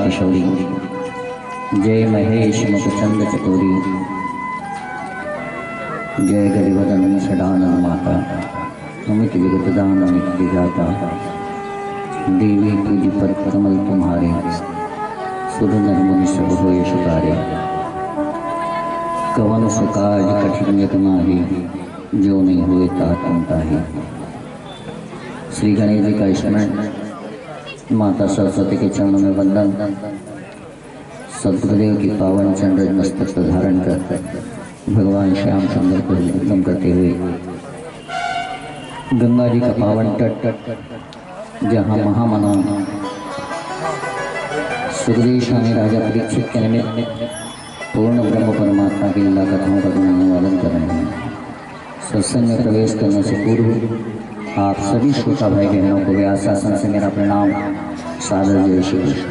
किशोरी, जय महेश मुखचंद चकोरी, जय गरिवदन सदानंद माता, अमित विगतदान अमित विजाता, देवी पूज पर कमल तुम्हारे, सुध नर मुनि सब होय सुकारे। कवन सुकाज कठिन यत माही, जो नहीं हुए तातम ताही। श्री गणेश जी का स्मरण, माता सरस्वती के चरणों में वंदन, सदगुरुदेव की पावन चंद्र मस्तक पर धारण कर भगवान श्याम सुंदर को उत्तम करते हुए गंगा जी का पावन तट जहाँ महामना सुखदेव स्वामी राजा परीक्षित के निमित्त पूर्ण ब्रह्म परमात्मा की लीला कथाओं का गुणानुवादन कर रहे हैं। सत्संग में प्रवेश करने से पूर्व आप सभी श्रोता भाई बहनों को व्यास आसन से मेरा प्रणाम, सादर जय श्री कृष्ण।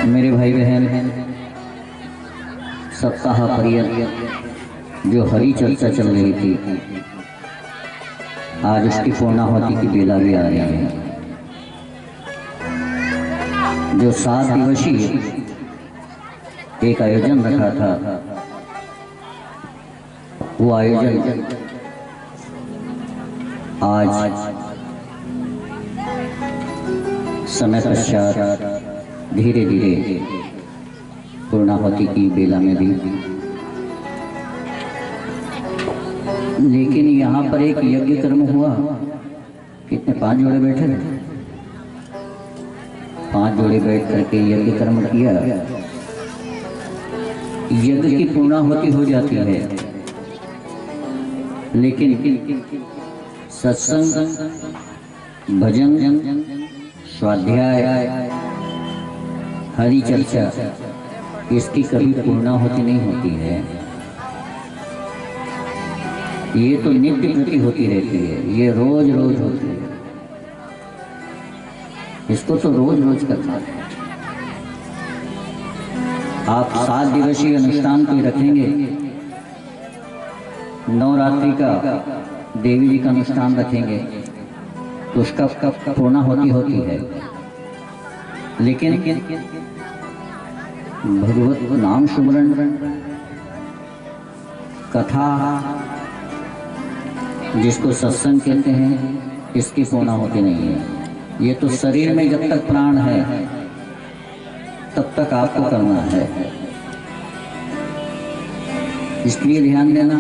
मेरे भाई बहन, सप्ताह पर्यंत जो हरि चर्चा चल रही थी, आज उसकी पूर्णाहुति की बेला भी आ रही है। जो 7 दिवसीय एक आयोजन रखा था, वो आयोजन आज समय पश्चात धीरे धीरे पूर्णाहुति की बेला में भी, लेकिन यहाँ पर एक यज्ञ कर्म हुआ। कितने 5 जोड़े बैठे थे, 5 जोड़े बैठ करके यज्ञ कर्म किया। यज्ञ की पूर्णाहुति हो जाती है, लेकिन सत्संग, भजन, स्वाध्याय, हरि चर्चा, इसकी कभी पूर्णाहुति नहीं होती है। ये तो नित्य प्रति होती रहती है, ये रोज रोज होती है। इसको तो रोज रोज करना है। आप 7 दिवसीय अनुष्ठान को रखेंगे, नवरात्रि का देवी जी का अनुष्ठान रखेंगे, तो उसका पूर्णाहुति होती है। लेकिन भगवत नाम सुमरण, कथा, जिसको सत्संग कहते हैं, इसकी पूर्णाहुति नहीं है। ये तो शरीर में जब तक प्राण है तब तक आपको करना है। इसलिए ध्यान देना,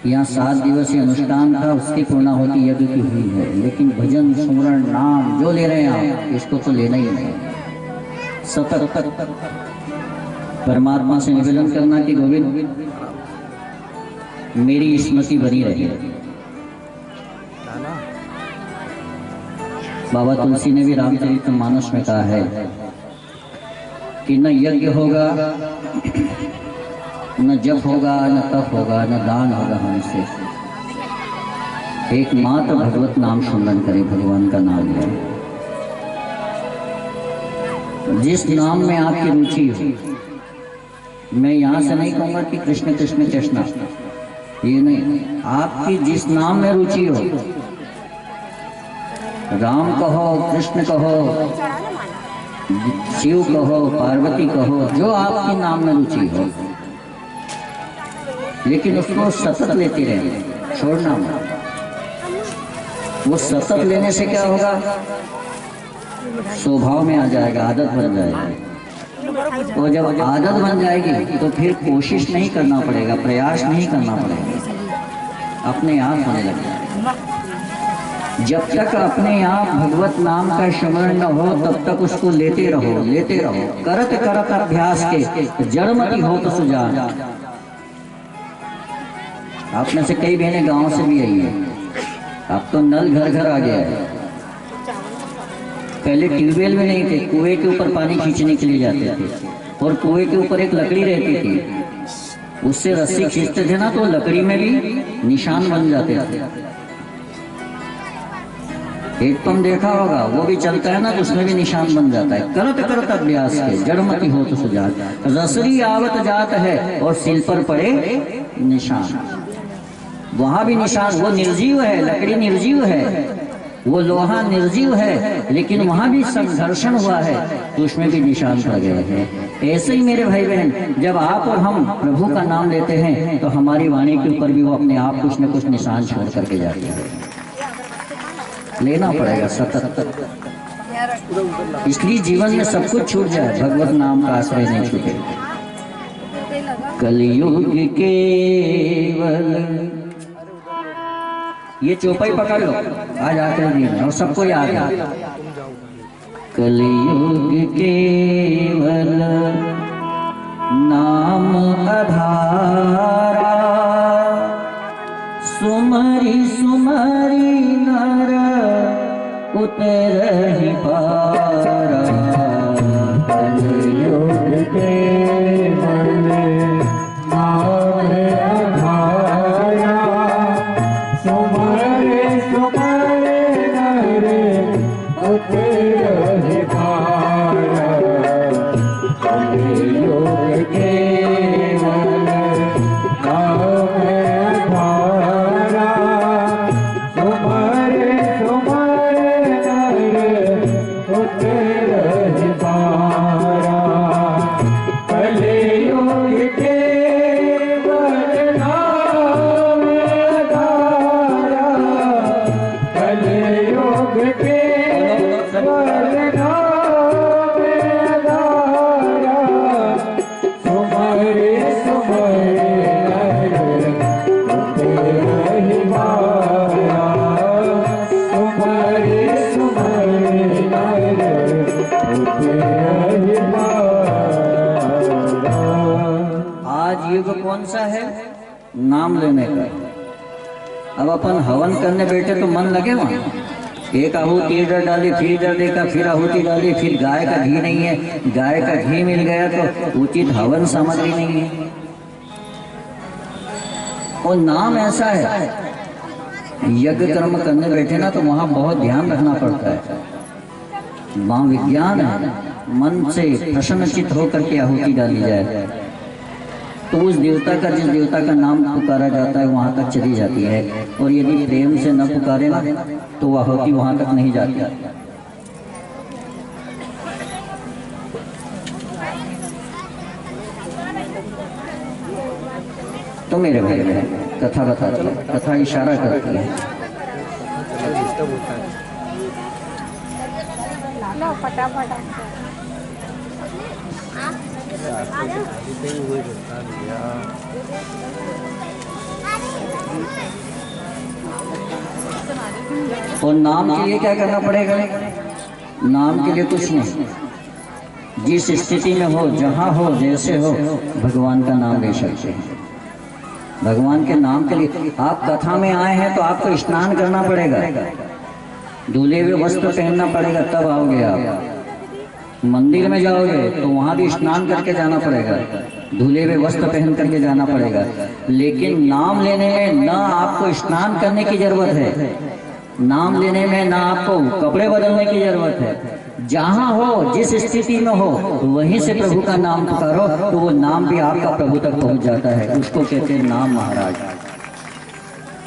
यहाँ 7 दिवसीय अनुष्ठान था, उसकी पूर्णाहुति यज्ञ की हुई है। लेकिन भजन, सुमरण, नाम जो ले रहे हैं आप, इसको तो लेना ही है। सतत परमात्मा से निवेदन करना कि गोविंद मेरी स्मृति बनी रही। बाबा तुलसी ने भी रामचरितमानस में कहा है कि न यज्ञ होगा, न जप होगा, न तप होगा, न दान होगा हमसे, एकमात्र भगवत नाम सुमरण करे, भगवान का नाम ले। जिस नाम में आपकी रुचि हो, मैं यहाँ से नहीं कहूँगा कि कृष्ण कृष्ण कृष्ण, ये नहीं, आपकी जिस नाम में रुचि हो, राम कहो, कृष्ण कहो, शिव कहो, पार्वती कहो, जो आपकी नाम में रुचि हो, लेकिन उसको सतत लेते रहे, छोड़ना मत। वो सतत लेने से क्या होगा, स्वभाव में आ जाएगा, आदत बन जाएगी। और जब आदत बन जाएगी तो फिर कोशिश नहीं करना पड़ेगा, प्रयास नहीं करना पड़ेगा, अपने आप होने लगेगा। जब तक अपने आप भगवत नाम का स्मरण न हो, तब तक उसको लेते रहो, लेते रहो। करत करत अभ्यास के जड़मति हो तो सुजान। आप में से कई बहनें गांव से भी आई है, अब तो नल घर घर आ गया है। पहले ट्यूबवेल में नहीं थे, कुएं के ऊपर पानी खींचने के लिए जाते थे, और कुएं के ऊपर एक लकड़ी रहती थी, उससे रस्सी खींचते थे ना, तो लकड़ी में भी निशान बन जाते थे। हेडपंप देखा होगा, वो भी चलता है ना, तो उसमें भी निशान बन जाता है। करत करत अभ्यास के जड़मति हो तो सुजात, रसरी आवत जात है और सिल पर पड़े निशान। वहां भी निशान, वो निर्जीव है, लकड़ी निर्जीव है, वो लोहा निर्जीव है लेकिन वहां भी संघर्षण हुआ है तो उसमें भी निशान पड़ गए हैं। ऐसे ही मेरे भाई बहन, जब आप और हम प्रभु का नाम लेते हैं तो हमारी वाणी के ऊपर भी वो अपने आप कुछ न कुछ निशान छोड़ करके जाते हैं। लेना पड़ेगा सतत, इसलिए जीवन में सब कुछ छूट जाए, भगवत नाम का आश्रय नहीं छूटे। कलयुग केवल, ये चौपाई पकड़ लो आज आखिरी दिन और सबको याद है। कलयुग केवल नाम आधारा, सुमरी सुमरी नर उतरहि पारा। कलयुग केवल नाम आधारा, सुमरि सुमरि नर उतरहि पारा। कलयुग केवल नाम आधारा, सुमरि सुमरि नर उतरहि पारा। कलयुग केवल नाम आधारा, कलयुग केवल नाम आधारा, सुमरि सुमरि नर उतरहि पारा। सुमरि सुमरि नर उतरहि पारा। आज युग कौन सा है? नाम लेने का। अब अपन हवन करने बैठे तो मन लगे वहां, एक आहुति इधर डाली, फिर इधर देखा, फिर आहुति डाली, फिर गाय का घी नहीं है, गाय का घी मिल गया तो उचित हवन सामग्री नहीं है। और नाम ऐसा है, यज्ञ कर्म करने बैठे ना तो वहां बहुत ध्यान रखना पड़ता है। वहां विज्ञान है, मन से प्रसन्नचित होकर के आहुति डाली जाए तो उस देवता का, जिस देवता का नाम पुकारा जाता है वहां तक चली जाती है। और यदि प्रेम से न पुकारे ना तो वह आहुति वहां तक नहीं जाती। तो मेरे भाई बहन, कथा बताती है, कथा इशारा करती है। और नाम के लिए क्या करना पड़ेगा? नाम के लिए कुछ नहीं, जिस स्थिति में हो, जहां हो, जैसे हो, भगवान का नाम ले सकते हैं। भगवान के नाम के लिए आप कथा में आए हैं तो आपको स्नान करना पड़ेगा, धुले हुए वस्त्र पहनना पड़ेगा, तब आओगे आप। मंदिर में जाओगे तो वहां भी स्नान करके जाना पड़ेगा, धुले हुए वस्त्र पहन करके जाना पड़ेगा। लेकिन नाम लेने में न आपको स्नान करने की जरूरत है, नाम लेने में ना आपको कपड़े बदलने की जरूरत है। जहां हो, जिस स्थिति में हो, वहीं से प्रभु का नाम पुकारो तो वो नाम भी आपका प्रभु तक पहुंच जाता है। उसको कहते हैं नाम महाराज।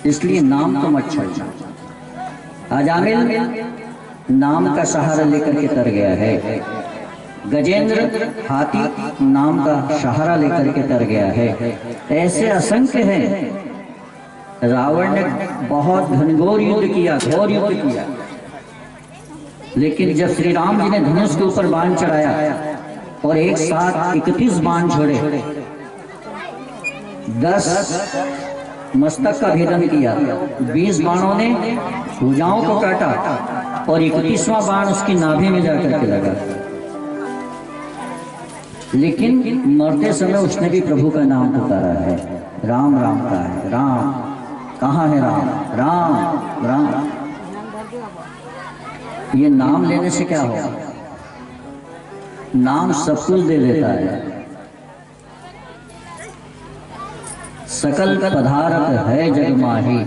इसलिए नाम तो मत छोड़ना। अजामिल नाम का सहारा लेकर के तर गया है, गजेंद्र हाथी नाम का सहारा लेकर के तर गया है। ऐसे असंख्य हैं। रावण ने बहुत घनघोर युद्ध किया, घोर युद्ध किया, लेकिन जब श्री राम जी ने धनुष के ऊपर बाण चढ़ाया और एक साथ 31 बाण छोड़े, 10 मस्तक का भेदन किया, 20 बाणों ने भुजाओं को काटा और 31वां बाण उसकी नाभि में जाकर के लगा। लेकिन मरते समय उसने भी प्रभु का नाम पुकारा है। राम राम का है, राम कहाँ है? राम राम राम। ये नाम लेने से क्या होगा? नाम सब कुछ दे देता है। सकल पदार्थ है जग माही,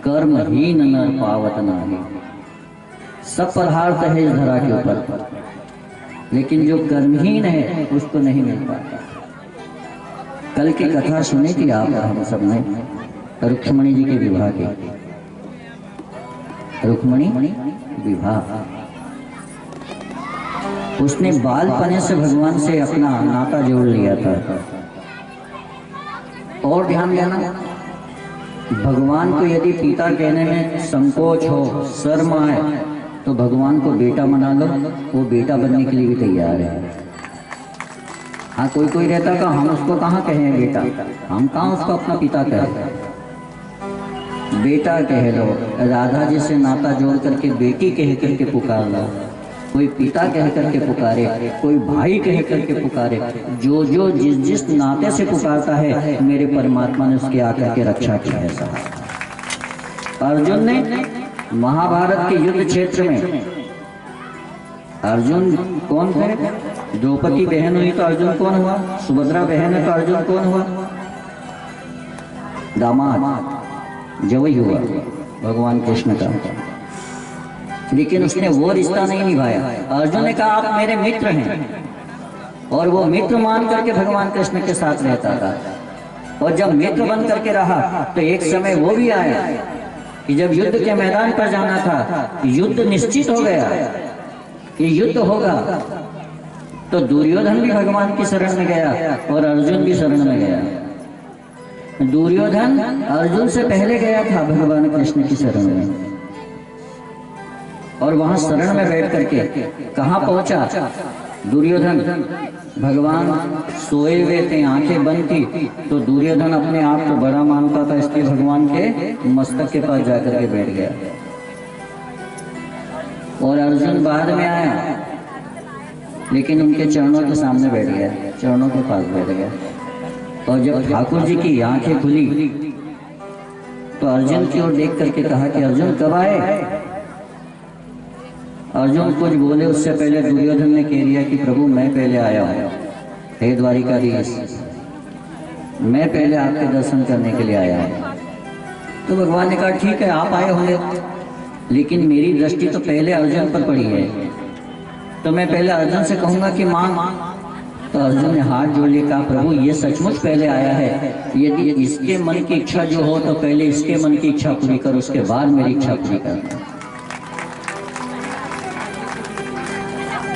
कर्महीन नर पावत नाही। सब पदार्थ है इस धरा के ऊपर, लेकिन जो कर्महीन है उसको नहीं मिल पाता। कल की कथा सुनी थी आप हम सब ने, रुक्मणी जी के विवाह की। रुक्मणी विवाह। उसने बालपने से भगवान से अपना नाता जोड़ लिया था। और ध्यान देना, भगवान को यदि पिता कहने में संकोच हो, शर्म आए, तो भगवान को बेटा मना लो, वो बेटा बनने के लिए भी तैयार है। हाँ, कोई कोई रहता का हम उसको कहाँ कहें बेटा, हम कहाँ उसको अपना पिता कहें, बेटा कह लो। राधा जी से नाता जोड़ करके बेटी कह करके पुकार लो, कोई पिता कह करके पुकारे, कोई भाई कह करके पुकारे, जो जो जिस जिस नाते से पुकारता है मेरे परमात्मा ने उसके आकर के रक्षा की है। साहब, अर्जुन ने महाभारत के युद्ध क्षेत्र में, अर्जुन कौन थे? द्रौपदी बहन हुई तो अर्जुन कौन हुआ? सुभद्रा बहन है तो अर्जुन कौन हुआ? दामाद, जवई हुआ भगवान कृष्ण का। लेकिन उसने वो रिश्ता नहीं निभाया। अर्जुन ने कहा आप मेरे मित्र हैं, और वो मित्र मान करके भगवान कृष्ण के साथ रहता था। और जब मित्र बन करके रहा तो एक समय वो भी आया कि जब युद्ध के मैदान पर जाना था, युद्ध निश्चित हो गया कि युद्ध होगा, तो दुर्योधन भी भगवान की शरण में गया और अर्जुन भी शरण में गया। दुर्योधन अर्जुन से पहले गया था भगवान कृष्ण की शरण में, और वहां शरण में बैठ करके कहाँ पहुंचा दुर्योधन? भगवान सोए हुए थे, आंखें बंद थी, तो दुर्योधन अपने आप को बड़ा मानता था, इसलिए भगवान के मस्तक के पास जाकर के बैठ गया। और अर्जुन बाद में आया, लेकिन उनके चरणों के सामने बैठ गया, चरणों के पास बैठ गया। और जब ठाकुर जी की आंखें खुली तो अर्जुन की ओर देख करके कहा कि अर्जुन कब आए? अर्जुन कुछ बोले उससे पहले दुर्योधन ने कह दिया कि प्रभु मैं पहले आया हूँ, हे द्वारिकाधीश, मैं पहले आपके दर्शन करने के लिए आया हूँ। तो भगवान ने कहा ठीक है आप आए होंगे, लेकिन मेरी दृष्टि तो पहले अर्जुन पर पड़ी है, तो मैं पहले अर्जुन से कहूंगा कि मांग। तो अर्जुन ने हाथ जोड़ लिया, कहा प्रभु ये सचमुच पहले आया है, यदि इसके मन की इच्छा जो हो तो पहले इसके मन की इच्छा पूरी कर, उसके बाद मेरी इच्छा पूरी कर।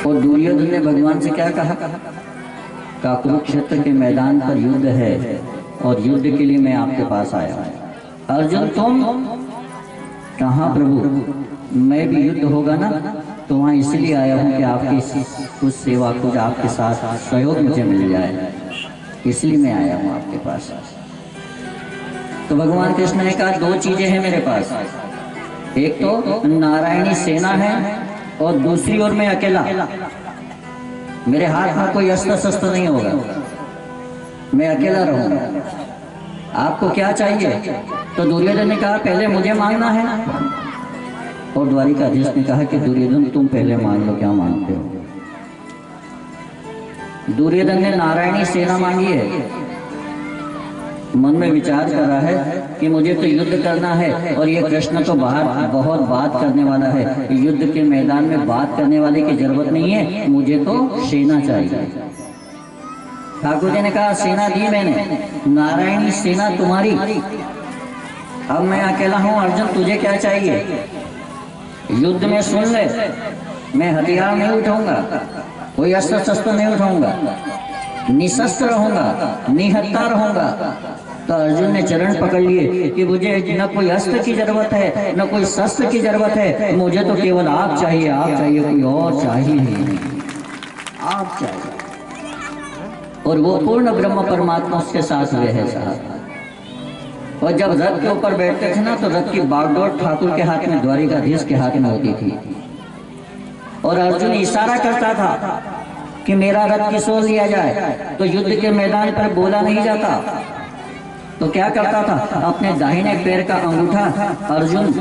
और दुर्योधन ने भगवान से क्या कहा? कुरुक्षेत्र के मैदान पर युद्ध है और युद्ध के लिए मैं आपके पास आया हूं। अर्जुन तुम? कहाँ प्रभु, मैं भी युद्ध होगा ना तो वहाँ इसलिए आया हूँ कि आपकी कुछ सेवा, कुछ आपके साथ सहयोग मुझे मिल जाए, इसलिए मैं आया हूँ आपके पास। तो भगवान कृष्ण ने कहा दो चीजें हैं मेरे पास, एक तो नारायणी सेना है और दूसरी ओर मैं अकेला, मेरे हाथ में कोई अस्त्र शस्त्र नहीं होगा, मैं अकेला रहूंगा। आपको क्या चाहिए? तो दुर्योधन ने कहा पहले मुझे मांगना है, और द्वारिकाधीश ने कहा कि दुर्योधन तुम पहले मांग लो, क्या मांगते हो? दुर्योधन ने नारायणी सेना मांगी है, मन में विचार कर रहा है कि मुझे तो युद्ध करना है, और ये कृष्ण तो बाहर बहुत बात करने वाला है, युद्ध के मैदान में बात करने वाले की जरूरत नहीं है, मुझे तो सेना चाहिए। ठाकुर जी ने कहा सेना दी मैंने, नारायणी सेना तुम्हारी, अब मैं अकेला हूं। अर्जुन तुझे क्या चाहिए? युद्ध में सुन ले, मैं हथियार नहीं उठाऊंगा, कोई अस्त्र शस्त्र नहीं उठाऊंगा, निशस्त्र रहूंगा, निहत्था रहूंगा। तो अर्जुन ने चरण पकड़ लिए कि मुझे न कोई अस्त्र की जरूरत है, न कोई शस्त्र की जरूरत है, मुझे तो केवल आप चाहिए, आप चाहिए, कोई और चाहिए नहीं, आप चाहिए। और वो पूर्ण ब्रह्म परमात्मा उसके साथ हुए हैं साहब। और जब रथ के ऊपर बैठते थे ना, तो रथ की बागडोर ठाकुर के हाथ में, द्वारिकाधीश के हाथ में होती थी, और अर्जुन इशारा करता था कि मेरा रथ किसोर लिया जाए। तो युद्ध के मैदान पर बोला नहीं जाता, तो क्या करता था? अपने दाहिने पैर का अंगूठा अर्जुन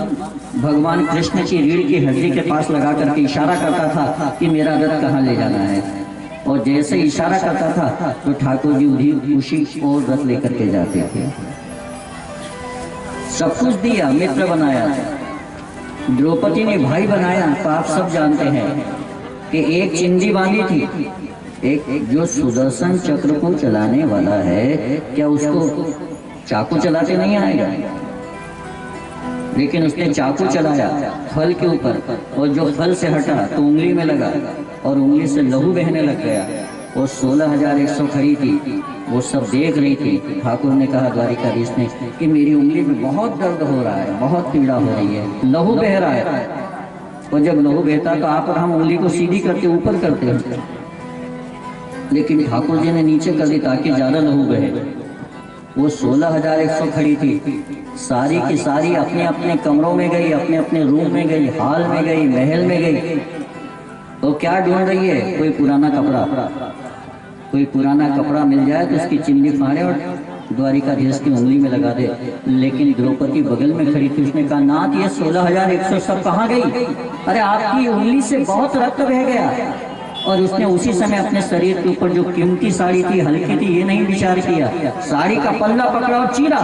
भगवान कृष्ण की रीढ़ की हड्डी के पास लगा करके इशारा करता था कि मेरा रथ कहाँ ले जाना है। और जैसे इशारा करता था तो ठाकुर जी उसी और रथ लेकर के जाते थे। सब कुछ दिया, मित्र बनाया, द्रौपदी ने भाई बनाया। तो आप सब जानते हैं कि एक चिंदी बांधी थी, एक जो सुदर्शन चक्र को चलाने वाला है, क्या उसको चाकू चलाते नहीं आएगा? लेकिन उसने चाकू चलाया फल के ऊपर और जो फल से हटा तो उंगली में लगा और उंगली से लहू बहने लग गया। वो 16,100 खड़ी थी, वो सब देख रही थी। ठाकुर ने कहा द्वारिकाधीश ने कि मेरी उंगली में बहुत दर्द हो रहा है, बहुत पीड़ा हो रही है, लहू बह रहा है। और जब लहू बहता तो आप और हम उंगली को सीधी करके ऊपर करते हैं, लेकिन ठाकुर जी ने नीचे कर दी ताकि ज्यादा लहू बहे। वो 16,100 खड़ी थी, सारी की सारी अपने अपने कमरों में गई, अपने अपने रूम में गई, हॉल में गई, महल में गई। तो क्या ढूंढ रही है? कोई पुराना कपड़ा, कोई पुराना कपड़ा मिल जाए तो उसकी चिल्ली फाड़े और द्वारिकाधीश की उंगली में लगा दे। लेकिन द्रौपदी बगल में खड़ी थी, उसने कहा नाथ ये 16,100 सब कहाँ गई? अरे आपकी उंगली से बहुत रक्त बह गया। और उसने उसी समय अपने शरीर के ऊपर जो कीमती साड़ी थी, हल्की थी, ये नहीं विचार किया, साड़ी का पल्ला पकड़ा और चीरा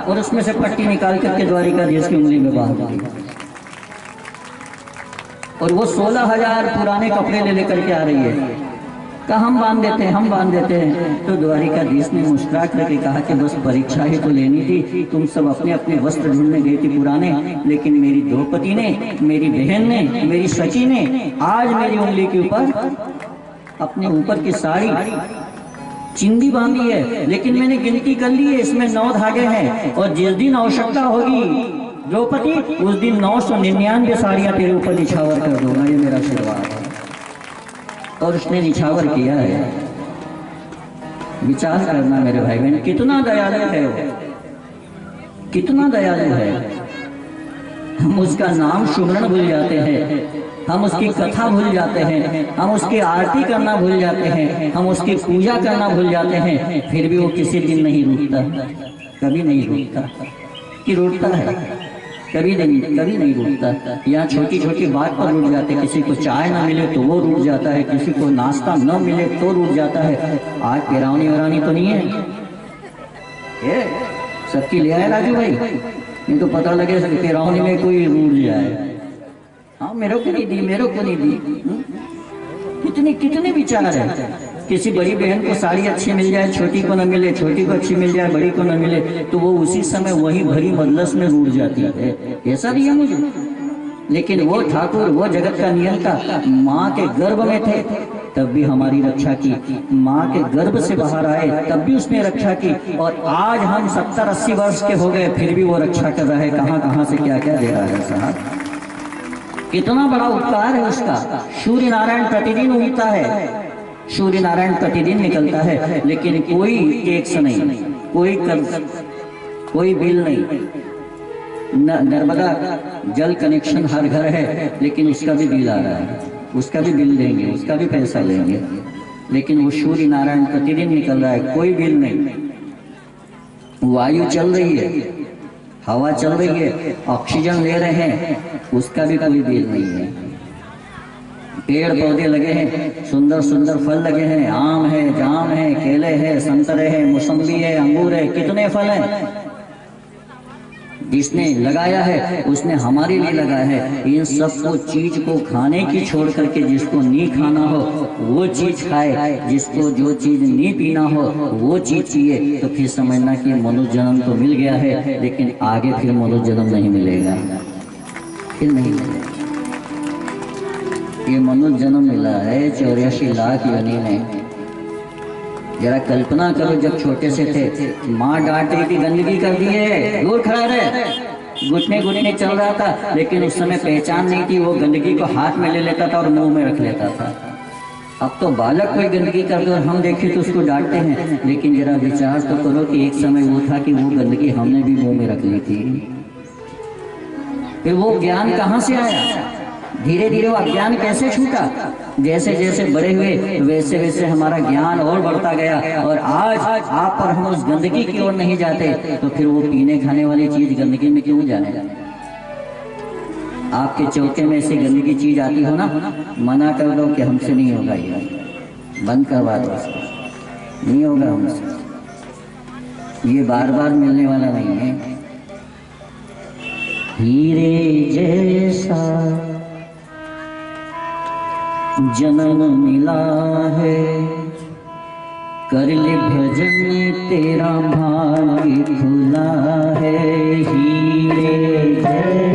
और उसमें से पट्टी निकाल करके द्वारिकाधीश की उंगली में बांध दी। और वो 16,000 पुराने कपड़े ले लेकर के आ रही है। कहा हम बांध देते हैं, हम बांध देते हैं। तो द्वारिकाधीश ने मुस्कुरा करके कहा कि बस परीक्षा ही तो लेनी थी, तुम सब अपने अपने वस्त्र ढूंढने गई थी पुराने, लेकिन मेरी द्रौपदी ने, मेरी बहन ने, मेरी सची ने आज मेरी उंगली के ऊपर अपने ऊपर की साड़ी चिंदी बांधी है। लेकिन मैंने गिनती कर ली है, इसमें 9 धागे हैं और जिस दिन आवश्यकता होगी द्रौपदी उस दिन 999 साड़ियां तेरे ऊपर निछावर कर दूंगा, ये मेरा आशीर्वाद है। और उसने निछावर किया है। विचार करना मेरे भाई बहन, कितना दयालु है वो, कितना दयालु है। हम उसका नाम सुमरण भूल जाते हैं, हम उसकी कथा भूल जाते हैं, हम उसकी आरती करना भूल जाते हैं, हम उसकी पूजा करना भूल जाते हैं, फिर भी वो किसी दिन नहीं रूठता, कभी नहीं रूठता। कि रूठता है? कभी नहीं रूठता। यहाँ छोटी छोटी बात पर रूठ जाते, किसी को चाय ना मिले तो वो रूठ जाता है, किसी को नाश्ता न मिले तो रूठ जाता है। आज पेरावनी वरानी तो नहीं है, सबकी ले आए राजू भाई, नहीं तो पता लगे पेरावनी में कोई रूठ जाए। हाँ मेरे को नहीं दी, मेरे को नहीं दी। कितने कितने विचार है। किसी बड़ी बहन को साड़ी अच्छी मिल जाए, छोटी को न मिले, छोटी को अच्छी मिल जाए, बड़ी को न मिले, तो वो उसी समय वही भरी मजलिस में रूठ जाती है। ऐसा भी है मुझे। लेकिन वो ठाकुर, वो जगत का नियंता माँ के गर्भ में थे तब भी हमारी रक्षा की, माँ के गर्भ से बाहर आए तब भी उसने रक्षा की। और आज हम 70-80 वर्ष के हो गए फिर भी वो रक्षा कर रहा है। कहाँ कहाँ से क्या क्या दे रहा है साहब, कितना बड़ा उपकार है उसका। सूर्य नारायण प्रतिदिन उगता है, सूर्य नारायण प्रतिदिन निकलता है, लेकिन कोई टैक्स नहीं, कोई कर्ज, कोई बिल नहीं। नर्मदा जल कनेक्शन हर घर है, लेकिन उसका भी बिल आ रहा है, उसका भी बिल देंगे, उसका भी पैसा लेंगे। लेकिन वो सूर्य नारायण प्रतिदिन निकल रहा है, कोई बिल नहीं। वायु चल रही है, हवा चल रही है, ऑक्सीजन ले रहे हैं, उसका भी कोई बिल नहीं है। पेड़ पौधे लगे हैं, सुंदर सुंदर फल लगे हैं, आम है, जाम है, केले है, संतरे है, मौसम्बी है, अंगूर है, कितने फल हैं। जिसने लगाया है उसने हमारे लिए लगाया है। इन सबको चीज को खाने की छोड़ करके जिसको नहीं खाना हो वो चीज खाए, जिसको जो चीज नहीं पीना हो वो चीज पिए, तो फिर समझना कि मनुष्य जन्म तो मिल गया है, लेकिन आगे फिर मनुष्य जन्म नहीं मिलेगा, फिर नहीं मिलेगा। ये मनुष्य जन्म मिला है 84 लाख योनि में। जरा कल्पना करो, जब छोटे से थे माँ डांट रही थी, गंदगी कर दी है, दूर खड़ा रहे, घुटने घुटने चल रहा था, लेकिन उस समय पहचान नहीं थी, वो गंदगी को हाथ में ले लेता था और मुंह में रख लेता था। अब तो बालक कोई गंदगी कर दो और हम देखें तो उसको डांटते हैं, लेकिन जरा विचार तो करो कि एक समय वो था कि वो गंदगी हमने भी मुंह में रख ली थी। फिर वो ज्ञान कहाँ से आया? धीरे धीरे वो अज्ञान कैसे छूटा? जैसे जैसे बड़े हुए वैसे वैसे हमारा ज्ञान और बढ़ता गया, और आज आप पर हम उस गंदगी की ओर नहीं जाते, तो फिर वो पीने खाने वाली चीज गंदगी में क्यों जाने? आपके चौके में ऐसी गंदगी चीज आती हो ना, मना कर दो कि हमसे नहीं होगा, ये बंद करवा दो, नहीं होगा हमसे, ये बार बार मिलने वाला नहीं है। हीरे जैसा जन्म मिला है, कर ले भजन तेरा भाग्य खुला है। हीरे जैसा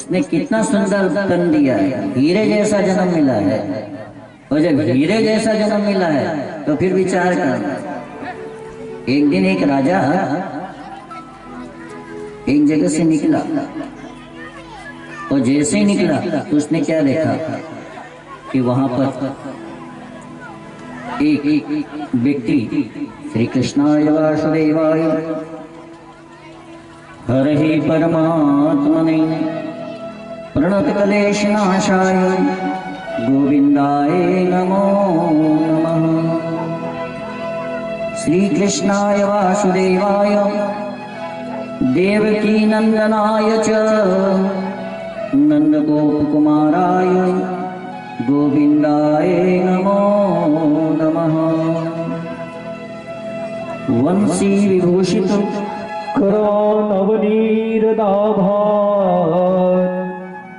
उसने कितना सुंदर तन दिया है, हीरे जैसा जन्म मिला है। और जब हीरे जैसा जन्म मिला है तो फिर विचार कर, एक दिन एक राजा एक जगह से निकला और जैसे ही निकला तो उसने क्या देखा कि वहां पर एक व्यक्ति श्री कृष्णाय वासुदेवाय हरे परमात्मने प्रणत क्लेश नाशाय गोविंदाय नमो नमः। श्री कृष्णाय वासुदेवाय देवकी नंदनाय च नंदगोपकुमाराय गोविंदाय नमो नमः। वंशी विभूषित करानवनीरदाभा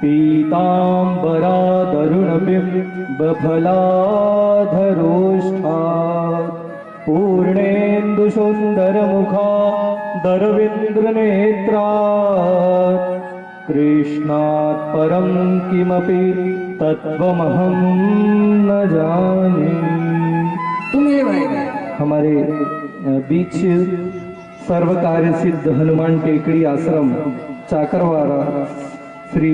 पीताम्बरादरुणबिम्बफलाधरोष्ठात् पूर्णेन्दुसुन्दरमुखा दरविन्द्रनेत्रात् कृष्णात् परं किमपि तत्त्वमहं न जाने। हमारे बीच सर्व कार्य सिद्ध हनुमान टेकड़ी आश्रम चाकरवारा श्री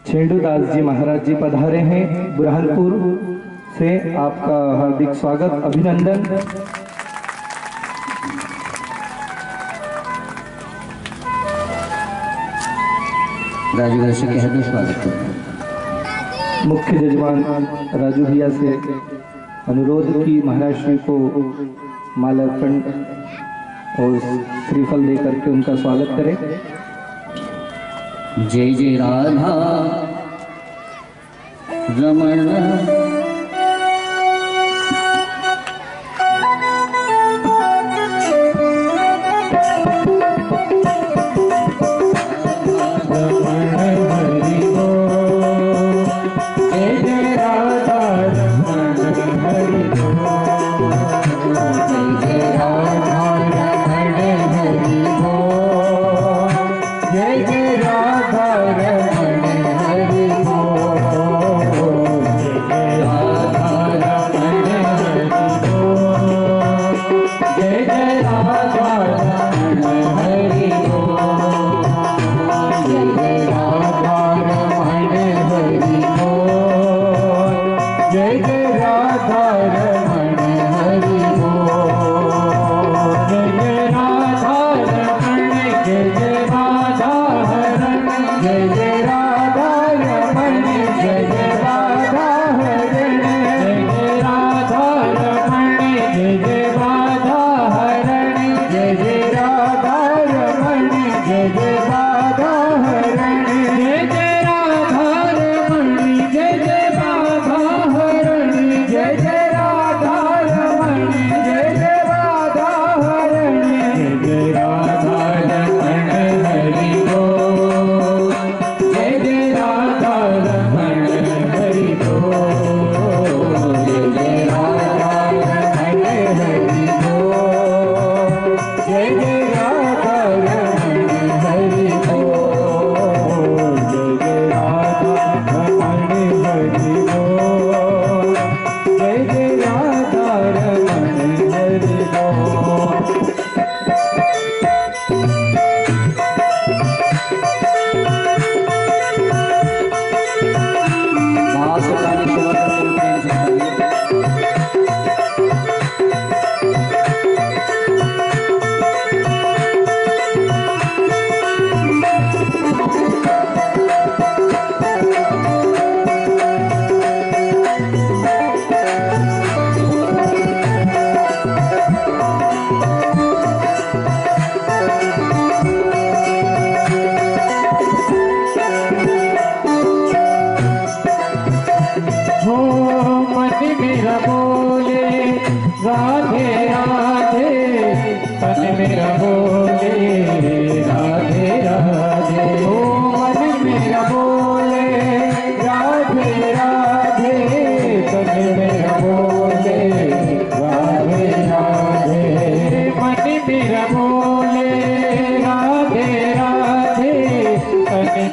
छेंडूदास जी महाराज जी पधारे हैं। बुरहानपुर से आपका हार्दिक स्वागत अभिनंदन। राजू भाई से कह दो स्वागत करो। मुख्य जजमान राजू भैया से अनुरोध की महाराज श्री को मालार्पण और श्रीफल देकर के उनका स्वागत करें। जय जय राधा रमण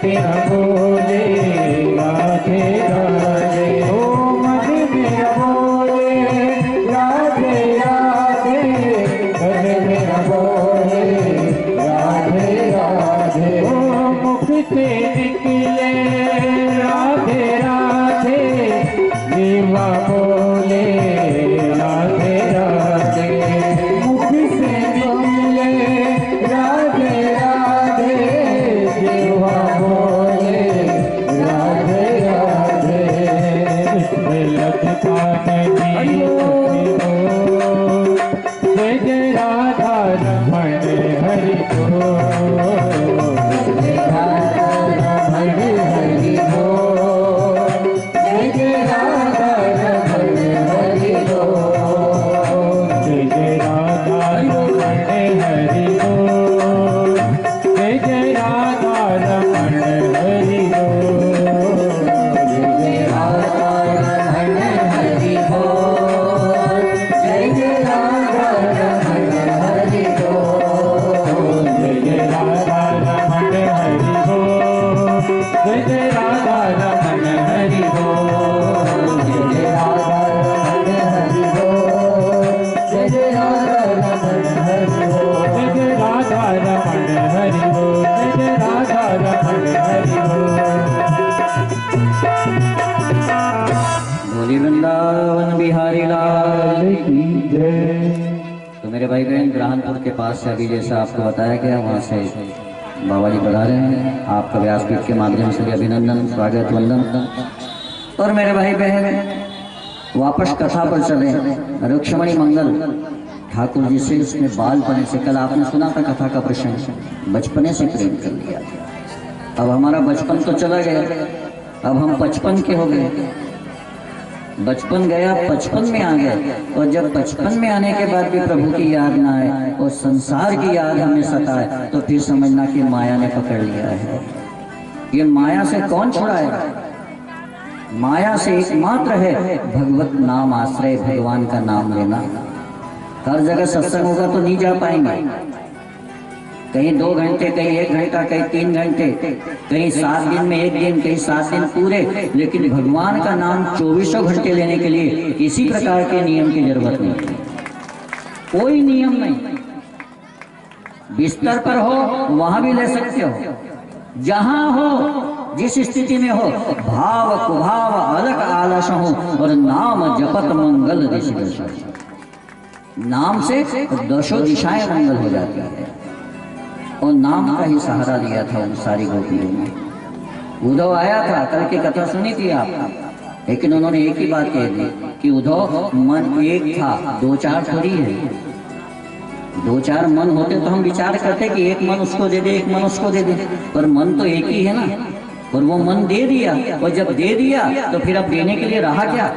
तेरा जय राधा रमण हरि बोल, जय जय राधा रमण हरि बोल, जय जय राधा रमण हरि बोल, जय जय राधा रमण हरि बोल, जय जय राधा रमण हरि बोल। बोली वृंदावन बिहारी लाल की जय। तो मेरे भाई बहन ग्रहणपुर के पास से अभी जैसा आपको बताया गया वहाँ से बाबा जी बता रहे हैं, आपका व्यासपीठ के माध्यम से भी अभिनंदन, स्वागत, वंदन। और मेरे भाई बहन वापस कथा पर चले। रुक्ष्मणी मंगल ठाकुर जी से उसने बालपने से, कल आपने सुना था कथा का प्रसंग, बचपने से प्रेम कर लिया। अब हमारा बचपन तो चला गया, अब हम 55 के हो गए। बचपन गया, 55 में आ गए, और जब 55 में आने के बाद भी प्रभु की याद ना आए और संसार की याद हमें सताए, तो फिर समझना कि माया ने पकड़ लिया है। ये माया से कौन छुड़ाएगा? माया से एकमात्र है भगवत नाम आश्रय, भगवान का नाम लेना। हर जगह सत्संग होगा तो नहीं जा पाएंगे, कहीं 2 घंटे, कहीं 1 घंटा, कहीं 3 घंटे, कहीं 7 दिन में 1 दिन, कहीं 7 दिन पूरे, लेकिन भगवान का नाम 24 घंटे लेने के लिए किसी प्रकार के नियम की जरूरत नहीं, कोई नियम नहीं। बिस्तर पर हो वहां भी ले सकते हो, जहां हो, जिस स्थिति में हो, भाव कुभाव अलग आलस हो, और नाम जपत मंगल दिशा दशा। नाम से 10 दिशाएं मंगल हो जाती है, और नाम का ही सहारा लिया था उन सारी गोपियों में। उद्धव आया था, कल की कथा सुनी थी आप, लेकिन उन्होंने एक ही बात कह दी कि उद्धव मन एक था, 2-4 थोड़ी है। 2-4 मन होते तो हम विचार करते कि एक मन उसको दे दे, एक मन उसको दे दे, पर मन तो एक ही है ना। और वो मन दे दिया, और जब दे दिया तो फिर अब देने के लिए रहा क्या?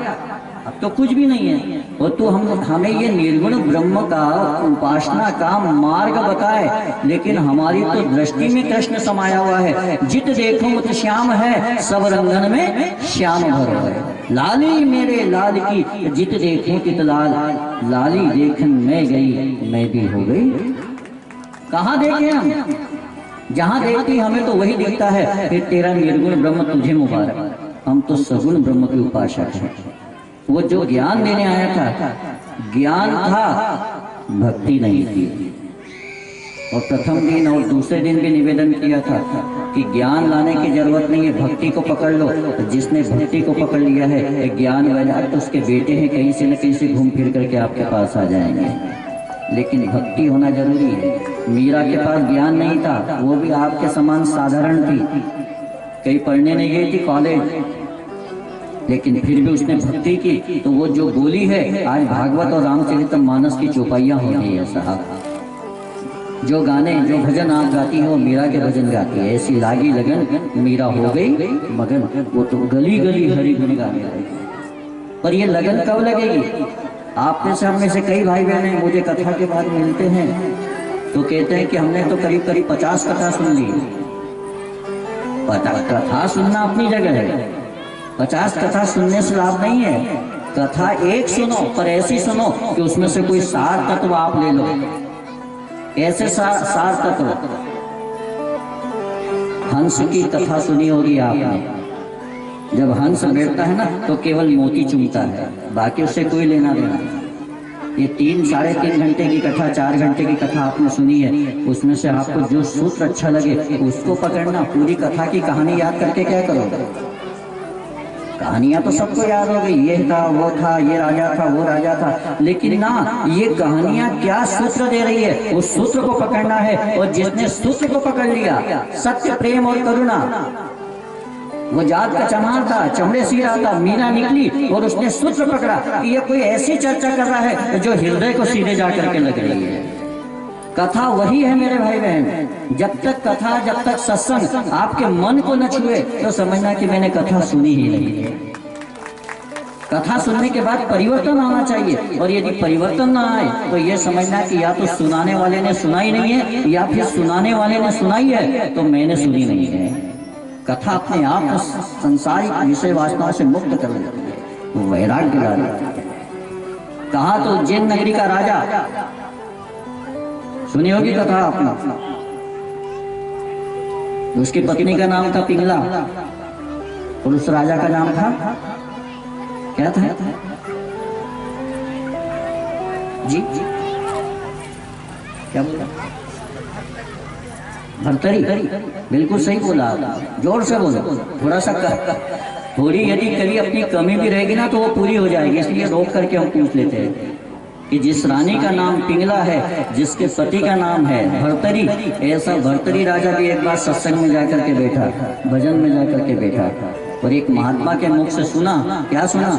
अब तो कुछ भी नहीं है। और तो हमें ये निर्गुण ब्रह्म का उपासना का मार्ग बताए, लेकिन हमारी तो दृष्टि में कृष्ण समाया हुआ है। जित देखो मुत श्याम है, सब रंगन में श्याम भरो है। लाली मेरे लाल की, जित देखो तित लाल, लाली देखन मैं गई, मैं भी हो गई। कहाँ देखे हम? जहाँ देखती हमें तो वही दिखता है। फिर तेरा निर्गुण ब्रह्म तुझे मुबारक, हम तो सगुण ब्रह्म के उपासक हैं। वो जो ज्ञान देने आया था, ज्ञान था, भक्ति नहीं थी। और प्रथम दिन और दूसरे दिन भी निवेदन किया था कि ज्ञान लाने की जरूरत नहीं है, भक्ति को पकड़ लो। जिसने भक्ति को पकड़ लिया है, ज्ञान वैराग तो उसके बेटे हैं, कहीं से न कहीं से घूम फिर करके आपके पास आ जाएंगे। लेकिन भक्ति होना जरूरी है। मीरा के पास ज्ञान नहीं था, वो भी आपके समान साधारण थी, कहीं पढ़ने नहीं गई थी कॉलेज, लेकिन फिर भी उसने भक्ति की। तो वो जो बोली है, आज भागवत और रामचरितमानस की चौपाइयाँ होती है साहब। जो गाने, जो भजन आप गाती हो, मीरा के भजन गाती है। ऐसी लागी लगन मीरा हो गई मगन, वो तो गली गली हरि गुण गाने लगी। पर ये लगन कब लगेगी? आप में से, हम में से कई भाई बहन मुझे कथा के बाद मिलते हैं तो कहते हैं कि हमने तो करीब करीब 50 कथा सुन ली। कथा सुनना अपनी जगह है, 50 कथा सुनने से लाभ नहीं है। कथा एक सुनो, पर ऐसी सुनो कि उसमें से कोई सार तत्व आप ले लो। ऐसे सार तत्व, हंस की कथा सुनी होगी आपने। जब हंस बैठता है ना तो केवल मोती चुमता है, बाकी उससे कोई लेना देना। ये 3-3.5 घंटे की कथा, 4 घंटे की कथा आपने सुनी है, उसमें से आपको जो सूत्र अच्छा लगे उसको पकड़ना। पूरी कथा की कहानी याद करके क्या करोगे? कहानियां तो सबको याद हो गई, ये था, वो था, ये राजा था, वो राजा था, लेकिन ना, ये कहानियां क्या सूत्र दे रही है, उस सूत्र को पकड़ना है। और जिसने सूत्र को पकड़ लिया, सत्य, प्रेम और करुणा, वो जात का चमार था, चमड़े सी रहा था, मीरा निकली और उसने सूत्र पकड़ा कि ये कोई ऐसी चर्चा कर रहा है जो हृदय को सीधे जा करके लग रही है। कथा वही है मेरे भाई बहन। जब तक कथा, जब तक सत्संग आपके मन को न छुए तो समझना कि मैंने कथा सुनी ही नहीं है। कथा सुनने के बाद परिवर्तन आना चाहिए, और यदि परिवर्तन ना आए तो ये समझना कि या तो सुनाने वाले ने सुनाई नहीं है, या फिर सुनाने वाले ने सुनाई है तो मैंने सुनी नहीं है। कथा अपने आप को संसारिक विषय वासनाओं से मुक्त कर देती है, वैराग्य ला देती है। कहा तो उज्जैन नगरी का राजा, सुनी होगी कथा आपने। उसकी पत्नी का नाम था पिंगला। और उस राजा का नाम था क्या था जी? क्या बोला? भर्तरी। बिल्कुल सही बोला, जोर से बोलो, थोड़ा सा थोड़ी यदि कभी अपनी कमी भी रहेगी ना तो वो पूरी हो जाएगी, इसलिए रोक करके हम पूछ लेते हैं कि जिस रानी का नाम पिंगला है, जिसके पति का नाम है भर्तरी, ऐसा भर्तरी राजा भी एक बार सत्संग में जाकर के बैठा, भजन में जाकर के बैठा और एक महात्मा के मुख से सुना। क्या सुना?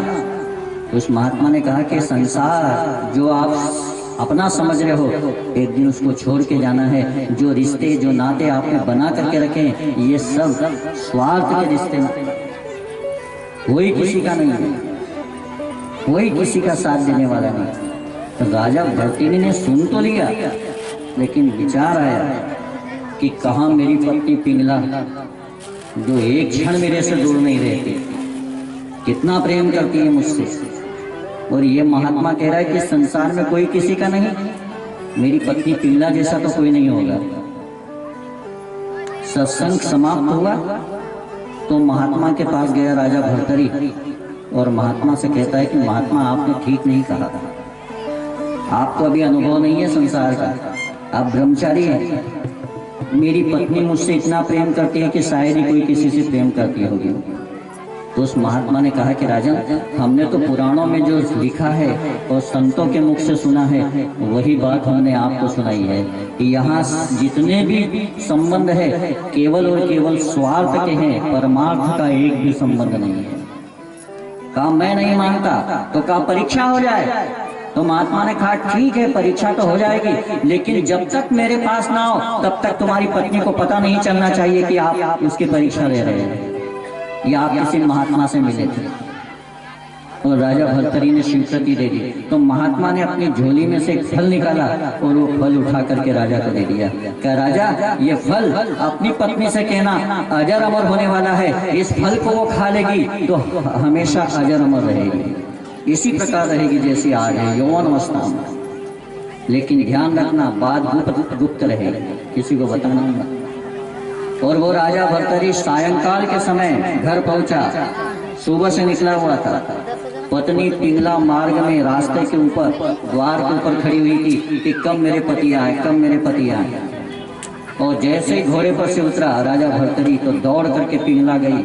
उस महात्मा ने कहा कि संसार जो आप अपना समझ रहे हो, एक दिन उसको छोड़ के जाना है। जो रिश्ते जो नाते आपने बना करके रखे ये सब स्वार्थ के रिश्ते, कोई किसी का नहीं है, कोई किसी का साथ देने वाला नहीं। तो राजा भर्तरी ने सुन तो लिया, लेकिन विचार आया कि कहाँ मेरी पत्नी पिंगला जो एक क्षण मेरे से दूर नहीं रहती, कितना प्रेम करती है मुझसे, और ये महात्मा कह रहा है कि संसार में कोई किसी का नहीं, मेरी पत्नी पिंगला जैसा तो कोई नहीं होगा। सत्संग समाप्त हुआ तो महात्मा के पास गया राजा भर्तरी और महात्मा से कहता है कि महात्मा आपने ठीक नहीं कहा, आपको अभी अनुभव नहीं है संसार का, आप ब्रह्मचारी हैं। मेरी पत्नी मुझसे इतना प्रेम करती है कि शायद ही कोई किसी से प्रेम करती होगी। तो उस महात्मा ने कहा कि राजन, हमने तो पुराणों में जो लिखा है और संतों के मुख से सुना है वही बात हमने आपको सुनाई है कि यहाँ जितने भी संबंध है केवल और केवल स्वार्थ के हैं, परमार्थ का एक भी संबंध नहीं है। कहा मैं नहीं मानता, तो कहा परीक्षा हो जाए। तो महात्मा ने कहा ठीक है परीक्षा तो हो जाएगी, लेकिन जब तक मेरे पास ना हो तब तक तुम्हारी पत्नी को पता नहीं चलना चाहिए कि आप उसकी परीक्षा ले रहे हैं या आप किसी महात्मा से मिले थे। और राजा भर्तरी ने स्वीकृति दे दी। तो महात्मा ने अपनी झोली में से एक फल निकाला और वो फल उठा करके राजा को दे दिया। क्या राजा, ये फल अपनी पत्नी से कहना अजर अमर होने वाला है, इस फल को वो खा लेगी तो हमेशा अजर अमर रहेगी, इसी प्रकार रहेगी जैसी आज है यौवन अवस्था में। लेकिन ध्यान रखना बात गुप्त रहेगी, किसी को बताना मत। और वो राजा भर्तरी सायंकाल के समय घर पहुंचा, सुबह से निकला हुआ था। पत्नी पिंगला मार्ग में रास्ते के ऊपर द्वार के ऊपर खड़ी हुई थी कि कब मेरे पति आए, कब मेरे पति आए। और जैसे ही घोड़े पर से उतरा राजा भर्तरी तो दौड़ करके पिंगला गई,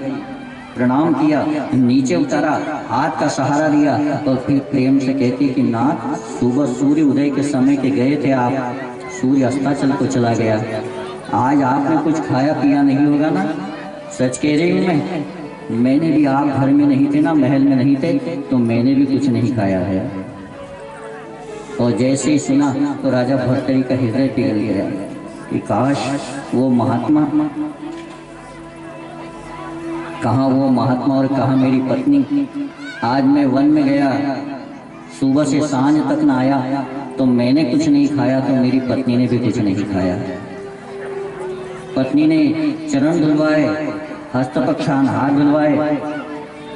प्रणाम किया, नीचे उतारा, हाथ का सहारा दिया और फिर प्रेम से कहती कि नाथ, सुबह सूर्य उदय के समय के गए थे आप, सूर्य अस्ताचल को चला गया, आज आपने कुछ खाया पिया नहीं होगा ना? सच कह रही हूँ मैंने भी, आप घर में नहीं थे ना, महल में नहीं थे, तो मैंने भी कुछ नहीं खाया है। और जैसे ही सुना तो राजा भर्तरी का हृदय पिघल गया कि काश वो महात्मा, कहाँ वो महात्मा और कहाँ मेरी पत्नी। आज मैं वन में गया, सुबह से सांझ तक न आया, तो मैंने कुछ नहीं खाया तो मेरी पत्नी ने भी कुछ नहीं खाया। पत्नी ने चरण धुलवाए, हस्तपक्षान हाथ धुलवाए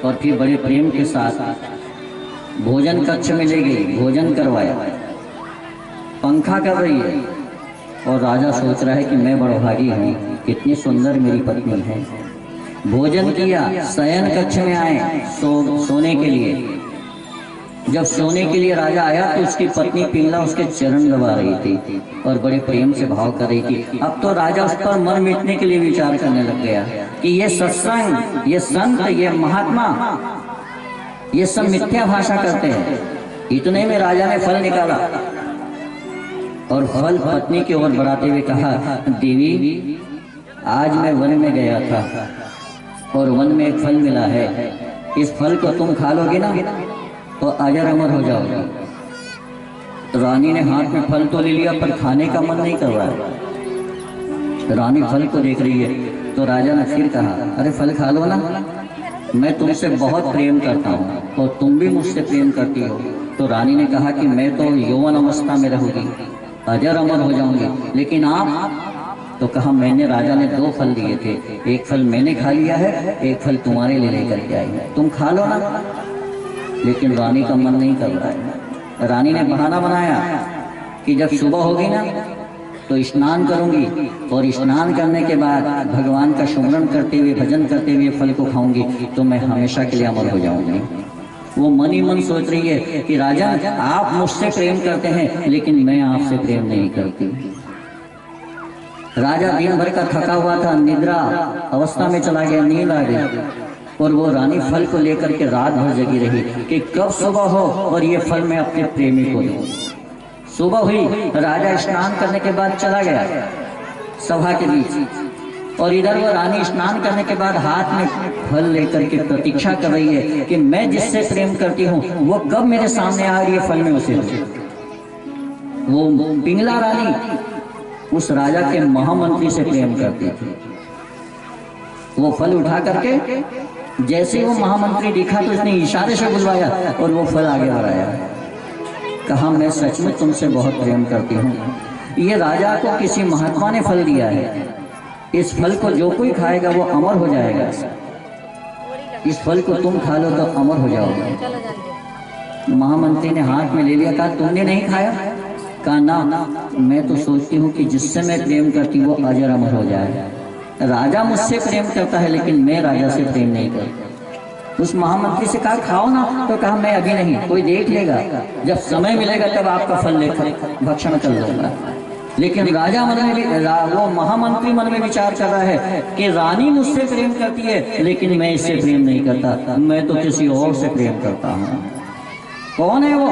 और फिर बड़े प्रेम के साथ भोजन कक्ष में ले गई, भोजन करवाया, पंखा कर रही है। और राजा सोच रहा है कि मैं बड़भागी हूँ, कितनी सुंदर मेरी पत्नी है। भोजन किया, शयन कक्ष में आए सोने के लिए। जब सोने के लिए राजा आया तो उसकी पत्नी पिंगला उसके चरण दबा रही थी और बड़े प्रेम से भाव कर रही थी। अब तो राजा उस पर मर मिटने के लिए विचार करने लग गया कि ये सत्संग, ये संत, ये महात्मा, ये सब मिथ्या भाषा करते हैं। इतने में राजा ने फल निकाला और फल पत्नी की ओर बढ़ाते हुए कहा, देवी आज मैं वन में गया था और वन में एक फल मिला है, इस फल को तुम खा लोगे ना तो अजर अमर हो जाओगे। तो रानी ने हाथ में फल तो ले लिया पर खाने का मन नहीं कर रहा है। रानी फल को देख रही है तो राजा ने फिर कहा, अरे फल खा लो ना, मैं तुमसे बहुत प्रेम करता हूँ और तुम भी मुझसे प्रेम करती हो। तो रानी ने कहा कि मैं तो यौवन अवस्था में रहूंगी, अजर अमर हो जाऊंगी, लेकिन आप? तो कहा मैंने, राजा ने 2 फल दिए थे, एक फल मैंने खा लिया है, एक फल तुम्हारे लिए लेकर के आई है, तुम खा लो ना। लेकिन रानी का मन नहीं कर रहा है। रानी ने बहाना बनाया कि जब सुबह होगी ना तो स्नान करूंगी और स्नान करने के बाद भगवान का सुमरण करते हुए भजन करते हुए फल को खाऊंगी तो मैं हमेशा के लिए अमर हो जाऊंगी। वो मन ही मन सोच रही है कि राजा आप मुझसे प्रेम करते हैं लेकिन मैं आपसे प्रेम नहीं करती। राजा दिन भर का थका हुआ था, निद्रा अवस्था में चला गया, नींद आ गई और वो रानी फल को लेकर के रात भर जगी रही कि कब सुबह हो और ये फल मैं अपने प्रेमी को दूं। सुबह हुई, राजा स्नान करने के बाद चला गया सभा के बीच और इधर वो रानी स्नान करने के बाद हाथ में फल लेकर के प्रतीक्षा कर रही है कि मैं जिससे प्रेम करती हूँ वो कब मेरे सामने आ रही है, फल में उसे वो पिंगला रानी उस राजा के महामंत्री से प्रेम करती थी। वो फल उठा करके जैसे ही वो महामंत्री दिखा तो उसने इशारे से बुलवाया और वो फल आगे बढ़ाया, कहा मैं सच में तुमसे बहुत प्रेम करती हूँ। ये राजा को किसी महात्मा ने फल दिया है, इस फल को जो कोई खाएगा वो अमर हो जाएगा, इस फल को तुम खा लो तो अमर हो जाओगे। महामंत्री ने हाथ में ले लिया, कहा तुमने नहीं खाया? कहा ना, मैं तो सोचती हूँ कि जिससे मैं प्रेम करती वो अजर अमर हो जाए। राजा मुझसे प्रेम करता है लेकिन मैं राजा से प्रेम नहीं करती। उस महामंत्री से कहा खाओ ना, तो कहा मैं अभी नहीं, कोई देख लेगा, जब समय मिलेगा तब आपका फल लेकर भक्षण कर लूंगा। लेकिन राजा मन में वो महामंत्री मन में विचार कर रहा है कि रानी मुझसे प्रेम करती है लेकिन मैं इससे प्रेम नहीं करता, मैं तो किसी और से प्रेम करता हूँ। कौन है वो?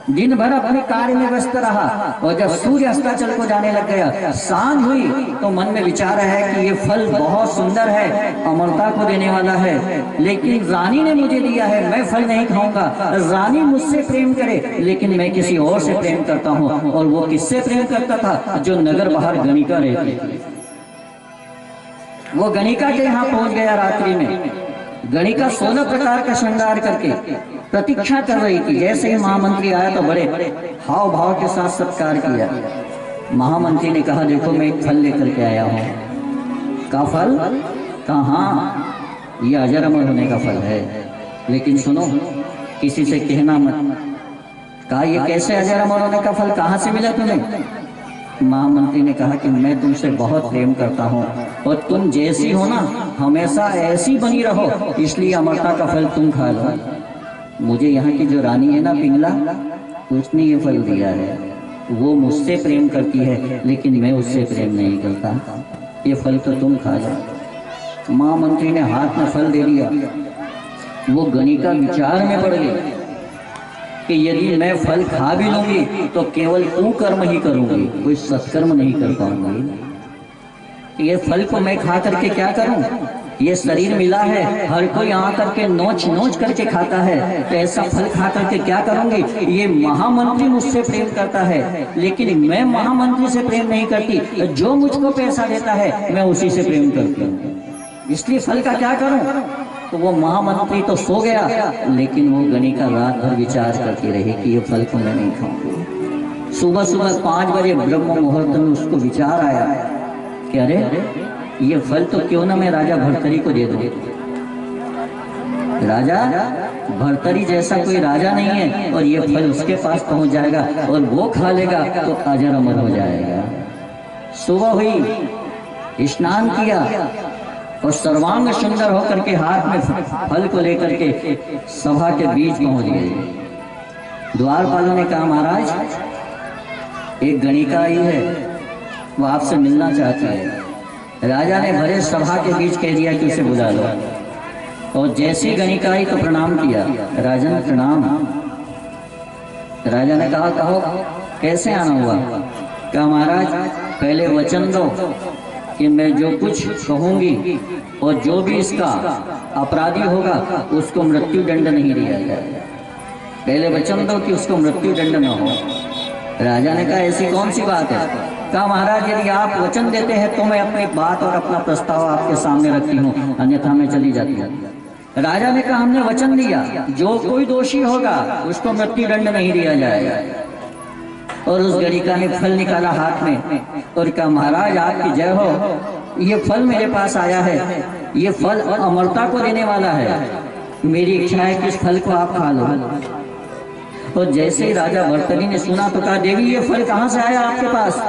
दिन भर अपने कार्य में व्यस्त रहा और जब सूर्य अस्ताचल को जाने लग गया, सांझ हुई तो मन में विचार है कि ये फल बहुत सुंदर है, अमरता को देने वाला है, लेकिन रानी ने मुझे दिया है, मैं फल नहीं खाऊंगा। रानी मुझसे प्रेम करे लेकिन मैं किसी और से प्रेम करता हूँ। और वो किससे प्रेम करता था? जो नगर बाहर गणिका रहती थी। वो गणिका के यहाँ पहुंच गया रात्रि में। गणिका 16 प्रकार का श्रृंगार करके प्रतीक्षा कर रही थी। जैसे ही महामंत्री आया तो बड़े हाव भाव के साथ सत्कार किया। महामंत्री ने कहा देखो मैं एक फल लेकर के आया हूँ। का फल? कहा हाँ, ये अजर अमर होने का फल है, लेकिन सुनो किसी से कहना मत। कहा ये कैसे अजर अमर होने का फल, कहाँ से मिला तुम्हें? महामंत्री ने कहा कि मैं तुमसे बहुत प्रेम करता हूँ और तुम जैसी हो ना हमेशा ऐसी बनी रहो, इसलिए अमरता का फल तुम खा लो। मुझे यहाँ की जो रानी है ना पिंगला, उसने ये फल दिया है। वो मुझसे प्रेम करती है लेकिन मैं उससे प्रेम नहीं करता, ये फल तो तुम खा लो। महामंत्री ने हाथ में फल दे दिया। वो गणिका विचार में पड़ गई कि यदि मैं फल खा भी लूंगी तो केवल कुकर्म ही करूंगी, कोई सत्कर्म नहीं कर पाऊंगी। ये फल को मैं खा करके क्या करूं? ये शरीर मिला है, हर कोई आ करके नोच नोच करके खाता है, तो ऐसा फल खा करके क्या करूंगी? ये महामंत्री मुझसे प्रेम करता है लेकिन मैं महामंत्री से प्रेम नहीं करती, जो मुझको पैसा देता है मैं उसी से प्रेम करती हूँ, इसलिए फल का क्या करूं? तो वो महामंत्री तो सो गया लेकिन वो गणिका रात भर विचार करती रही कि ये फल को मैं नहीं खाऊंगी। सुबह सुबह 5 बजे ब्रह्म मुहूर्त में उसको विचार आया कि अरे ये फल तो क्यों ना मैं राजा भर्तरी को दे दूं। राजा भर्तरी जैसा कोई राजा नहीं है और ये फल उसके पास पहुंच जाएगा और वो खा लेगा तो अजर अमर हो जाएगा। सुबह हुई, स्नान किया और सर्वांग सुंदर होकर के हाथ में फल को लेकर के सभा के बीच पहुंच गए। द्वारपालों ने कहा महाराज एक गणिका आई है, वो आपसे मिलना चाहती है। राजा ने भरे सभा के बीच कह दिया कि उसे बुला लो। और जैसी गणिका आई तो प्रणाम किया। राजन प्रणाम। राजा ने कहा कहो कैसे आना हुआ? कहा महाराज पहले वचन दो कि मैं जो कुछ कहूंगी और जो भी इसका अपराधी होगा उसको मृत्यु दंड नहीं दिया जाएगा। पहले वचन दो कि उसको मृत्यु दंड न हो। राजा ने कहा ऐसी कौन सी बात है? कहा महाराज यदि आप वचन देते हैं तो मैं अपनी बात और अपना प्रस्ताव आपके सामने रखती हूँ, अन्यथा मैं चली जाती हूँ। राजा ने कहा हमने वचन दिया जो कोई दोषी होगा उसको मृत्यु दंड नहीं दिया जाएगा। और उस गणिका ने फल निकाला हाथ में और कहा महाराज आपकी जय हो, ये फल मेरे पास आया है, ये फल अमरता को देने वाला है, मेरी इच्छा है कि इस फल को आप खा लो। और जैसे ही राजा भर्तरी ने सुना तो कहा, देवी ये फल कहाँ से आया आपके पास?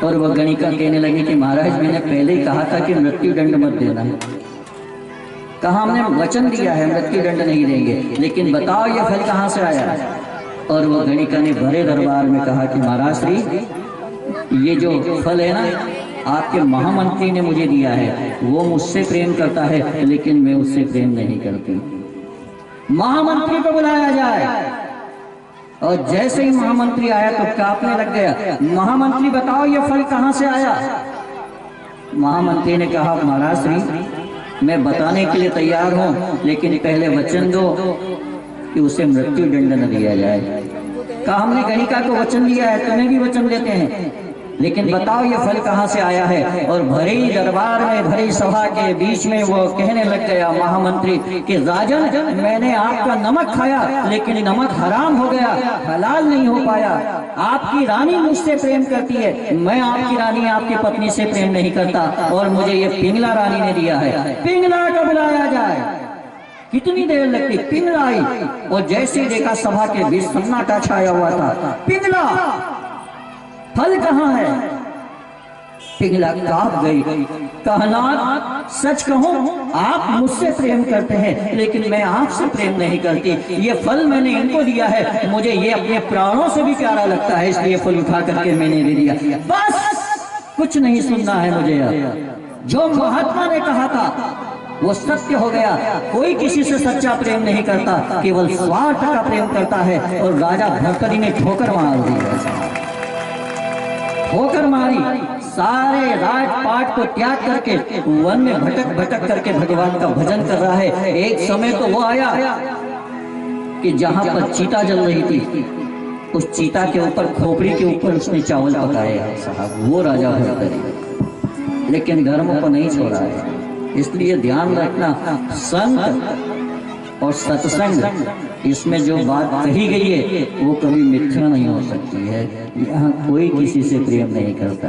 और वह गणिका कहने लगी कि महाराज मैंने पहले ही कहा था कि मृत्यु दंड मत देना, कहा हमने वचन दिया है मृत्यु दंड नहीं देंगे, लेकिन बताओ ये फल कहाँ से आया? और वह गणिका ने भरे दरबार में कहा कि महाराज श्री ये जो फल है ना आपके महामंत्री ने मुझे दिया है, वो मुझसे प्रेम करता है लेकिन मैं उससे प्रेम नहीं करती। महामंत्री को बुलाया जाए। और जैसे ही महामंत्री आया तो कांपने लग गया। महामंत्री बताओ ये फल कहाँ से आया? महामंत्री ने कहा महाराज श्री मैं बताने के लिए तैयार हूँ, लेकिन पहले वचन दो कि उसे मृत्यु दंड न दिया जाए। कहा हमने गणिका को वचन दिया है, तुम्हें भी वचन देते हैं, लेकिन बताओ ये फल कहाँ से आया है? और भरे दरबार में भरी सभा के बीच में वो कहने लग गया महामंत्री कि राजन मैंने आपका नमक खाया लेकिन नमक हराम हो गया, हलाल नहीं हो पाया। आपकी रानी मुझसे प्रेम करती है, मैं आपकी रानी आपकी पत्नी से प्रेम नहीं करता, और मुझे ये पिंगला रानी ने दिया है। पिंगला को बुलाया जाए। कितनी देर लगती, पिंगला आई और जैसे देखा सभा के बीच सन्नाटा छाया हुआ था। पिंगला फल कहाँ है? पिंगला कांप गई। कहना सच कहूं आप मुझसे प्रेम करते हैं लेकिन मैं आपसे प्रेम नहीं करती, ये फल मैंने इनको दिया है, मुझे ये अपने प्राणों से भी प्यारा लगता है, इसलिए फल उठा करके मैंने दे दिया। बस कुछ नहीं सुनना है मुझे अब। जो महात्मा ने कहा था वो सत्य हो गया। कोई किसी से सच्चा प्रेम नहीं करता, केवल स्वार्थ का प्रेम करता है। और राजा भर्तरी ने ठोकर मार दी, ठोकर मारी। सारे राजपाट को त्याग करके वन में भटक भटक करके भगवान का भजन कर रहा है। एक समय तो वो आया कि जहां पर चीता जल रही थी, उस चीता के ऊपर खोपड़ी के ऊपर उसने चावल पकाए साहब, वो राजा भर्तरी। लेकिन धर्म को नहीं छोड़ा है, इसलिए ध्यान रखना संत और सत्संग इसमें जो बात कही गई है वो कभी मिथ्या नहीं हो सकती है। यहाँ कोई किसी से प्रेम नहीं करता।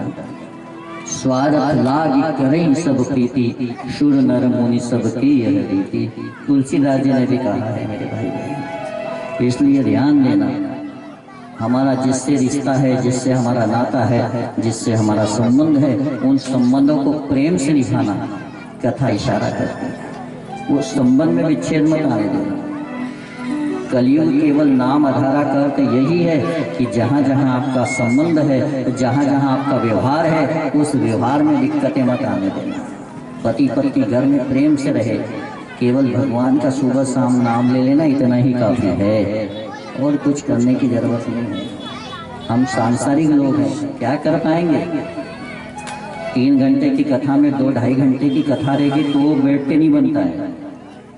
स्वार्थ लागी करें सब प्रीति, शुर नर मुनि सबकी यह रीति। तुलसीदास जी ने भी कहा है मेरे भाई। इसलिए ध्यान देना, हमारा जिससे रिश्ता है, जिससे हमारा नाता है, जिससे हमारा संबंध है, उन संबंधों को प्रेम से निभाना कथा इशारा करती है। वो संबंध में विच्छेद मत आने देना। कलयुग केवल नाम आधारा का अर्थ यही है कि जहाँ जहाँ आपका संबंध है, जहाँ जहाँ आपका व्यवहार है, उस व्यवहार में दिक्कतें मत आने देना। पति पत्नी घर में प्रेम से रहे, केवल भगवान का सुबह शाम नाम ले लेना इतना ही काफी है, और कुछ करने की जरूरत नहीं है। हम सांसारिक लोग हैं, क्या कर पाएंगे? 3 घंटे की कथा में 2-2.5 घंटे की कथा रहेगी तो वो बैठ के नहीं बनता है।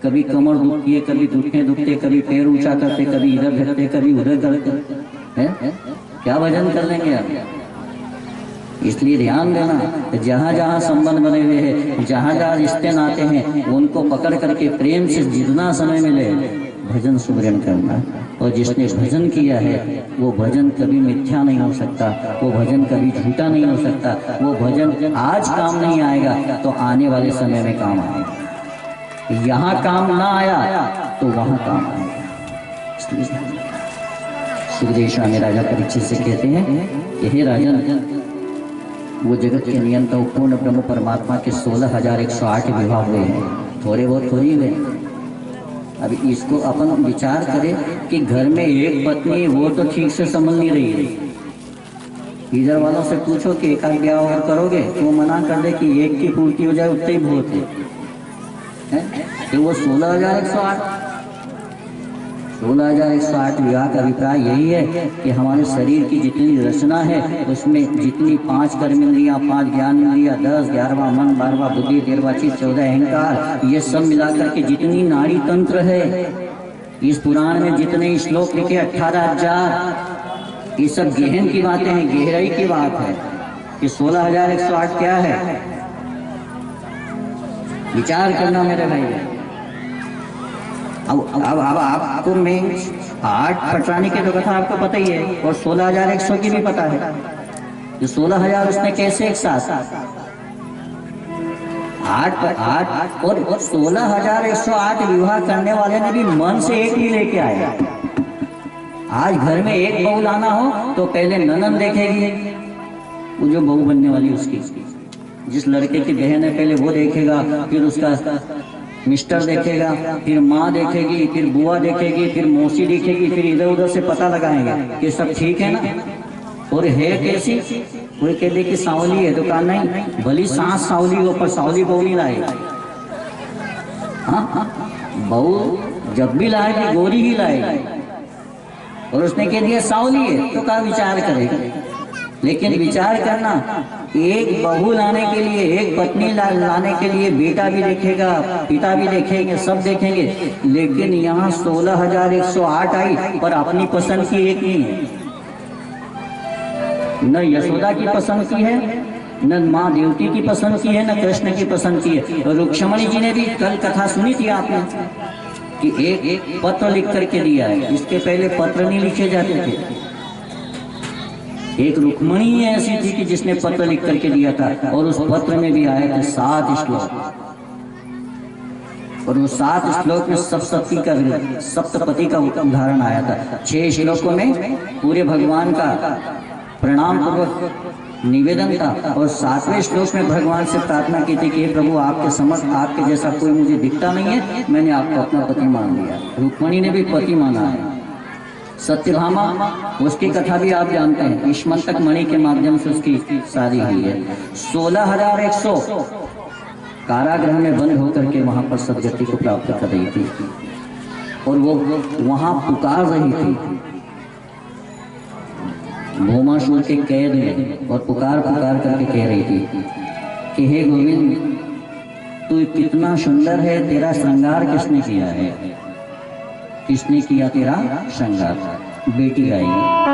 कभी कमर दुखती है, कभी घुटने दुखते, कभी पैर ऊंचा करते, कभी इधर करते, कभी उधर करते हैं। क्या भजन कर लेंगे आप? इसलिए ध्यान देना, जहाँ जहाँ संबंध बने हुए हैं, जहाँ जहाँ रिश्ते नाते हैं, उनको पकड़ करके प्रेम से जितना समय मिले भजन सुमरन करना। और जिसने भजन किया है वो भजन कभी मिथ्या नहीं हो सकता, वो भजन कभी झूठा नहीं हो सकता। वो भजन आज काम नहीं आएगा तो आने वाले समय में काम आएगा। यहाँ काम ना आया तो वहाँ काम आएगा। सुखदेव स्वामी राजा परीक्षित से कहते हैं कि हे राजन, वो जगत के नियंता पूर्ण ब्रह्म परमात्मा के 16,108 विवाह हुए हैं, थोड़े बहुत थोड़ी हुए। अब इसको अपन विचार करें कि घर में एक पत्नी, वो तो ठीक से समझ नहीं रही है। इधर वालों से पूछो कि एक ब्याह और करोगे, तो वो मना कर दे कि एक की पूर्ति हो जाए उतना ही बहुत है। तो वो 16,108 विवाह का अभिप्राय यही है कि हमारे शरीर की जितनी रचना है उसमें जितनी 5 कर्मेंद्रियाँ, 5 ज्ञान इंद्रियाँ, 10, 11वां मन, 12वां बुद्धि, 13वां चित्त, 14 अहंकार, ये सब मिलाकर के जितनी नाड़ी तंत्र है, इस पुराण में जितने श्लोक लिखे 18,000, ये सब गहन की बातें हैं, गहराई की बात है कि 16,108 क्या है। विचार करना मेरे भाई। अब आपको मैं 8 पटरानी की तो कथा आपको पता ही है, और 16,100 की भी पता है। तो 16,000 उसने कैसे एक साथ 8 और 16,108 विवाह करने वाले ने भी मन से एक ही लेके आया। आज घर में एक बहू लाना हो तो पहले ननद देखेगी, वो जो बहू बनने वाली उसकी, जिस लड़के की बहन है पहले वो देखेगा, फिर उसका मिस्टर देखेगा, फिर माँ देखेगी, फिर बुआ देखेगी, फिर मौसी देखेगी, फिर इधर उधर से पता लगाएंगे कि सब ठीक है ना। और है कैसी, कोई कह दे कि सावली है तो कहा नहीं, भली सांस सावली हो पर सावली बहू नहीं लाएगी। हाँ, बहू जब भी लाएगी गोरी ही लाएगी। और उसने कह दिया सावली है तो कहा विचार करेगा। लेकिन विचार करना, एक बहू लाने के लिए, एक पत्नी लाने के लिए बेटा भी देखेगा, पिता भी देखेंगे, सब देखेंगे। लेकिन यहाँ 16,108 आई पर अपनी पसंद की एक नहीं है। न यशोदा की पसंद की है, न माँ देवती की पसंद की है, न कृष्ण की पसंद की है। रुक्मणी जी ने भी कल कथा सुनी थी आपने कि एक पत्र लिख करके दिया है। इसके पहले पत्र नहीं लिखे जाते थे। एक रुक्मणी ऐसी थी कि जिसने पत्र लिख करके दिया था, और उस पत्र में भी आए थे 7 श्लोक, और वो 7 श्लोक में सप्तपति का उदाहरण आया था। 6 श्लोकों में पूरे भगवान का प्रणाम पूर्वक निवेदन था, और 7वें श्लोक में भगवान से प्रार्थना की थी कि प्रभु आपके समर्थ, आपके जैसा कोई मुझे दिखता नहीं है, मैंने आपको अपना पति मान लिया। रुक्मणी ने भी पति माना है। सत्यभामा, उसकी कथा भी आप जानते हैं, ईश्मंतक मणि के माध्यम से उसकी शादी हुई है। 16,100 कारागृह में बंद होकर के वहां पर सदगति को प्राप्त कर रही थी, और वो वहां पुकार रही थी भौमासुर के कैद में, और पुकार करके कह रही थी कि हे गोविंद, तू कितना सुंदर है, तेरा श्रृंगार किसने किया है? किसने किया तेरा श्रृंगार? बेटी गाएगी।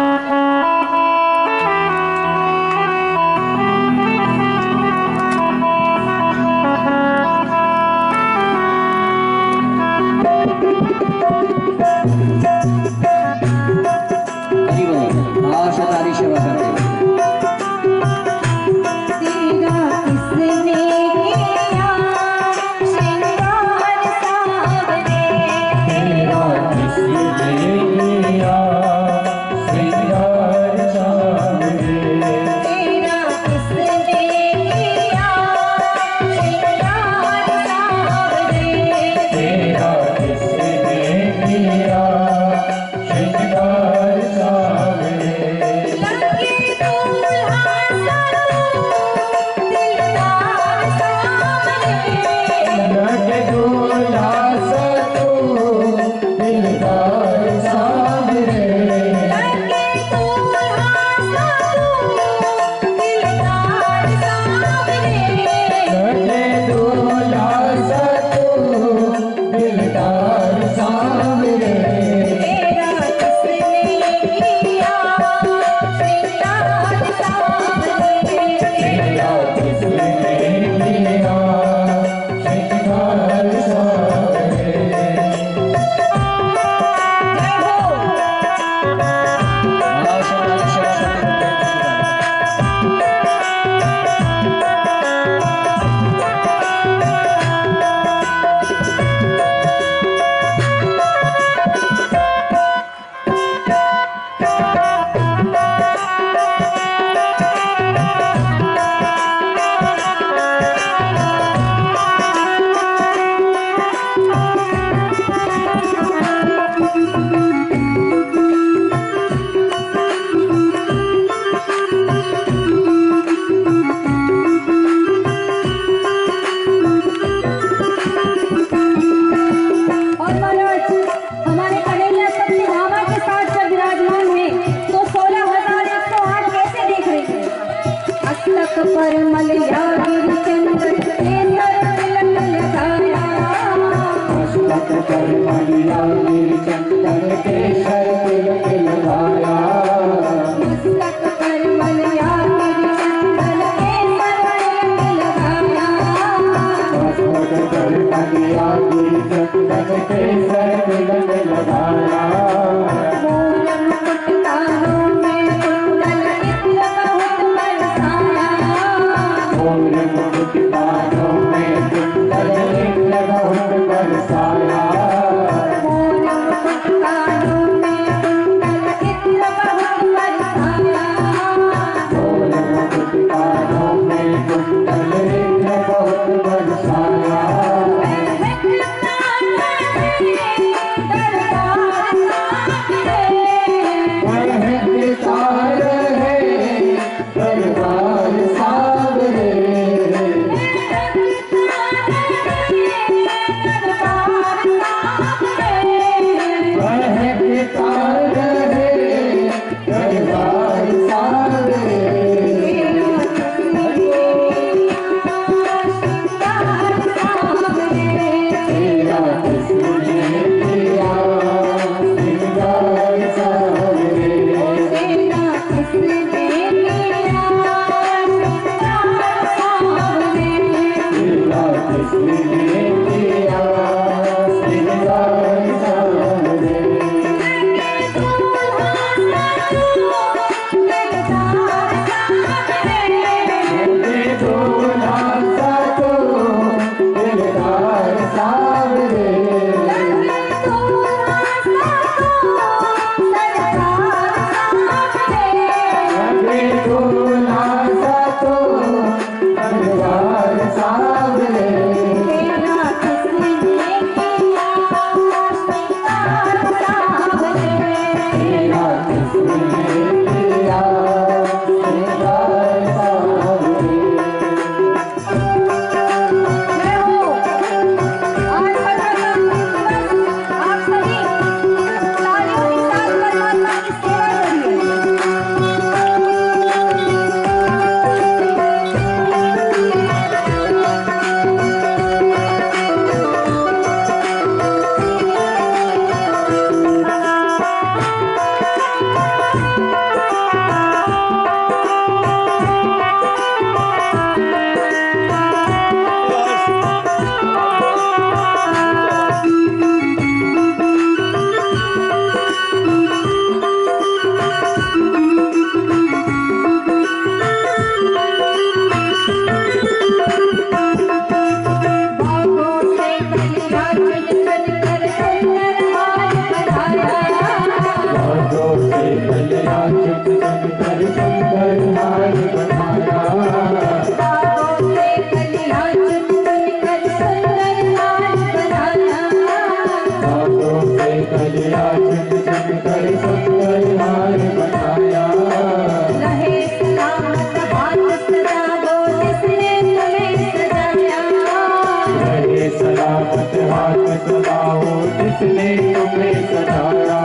हाथ सदाओ जिसने तुम्हें सजाया।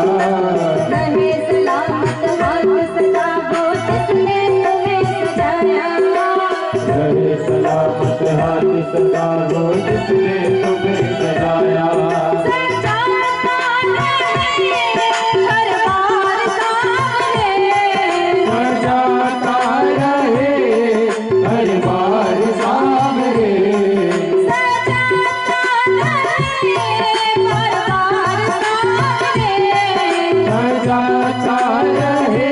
रहे सलामत हाथ सदाओ जिसने तुम्हें सजाया। रहे सलामत हाथ सदाओ जिसने तुम्हें सजाया। सजाता रहे हर बार सामने। सजाता रहे हर बार सामने। सजाता रहे बार बार सामने। सजाता रहे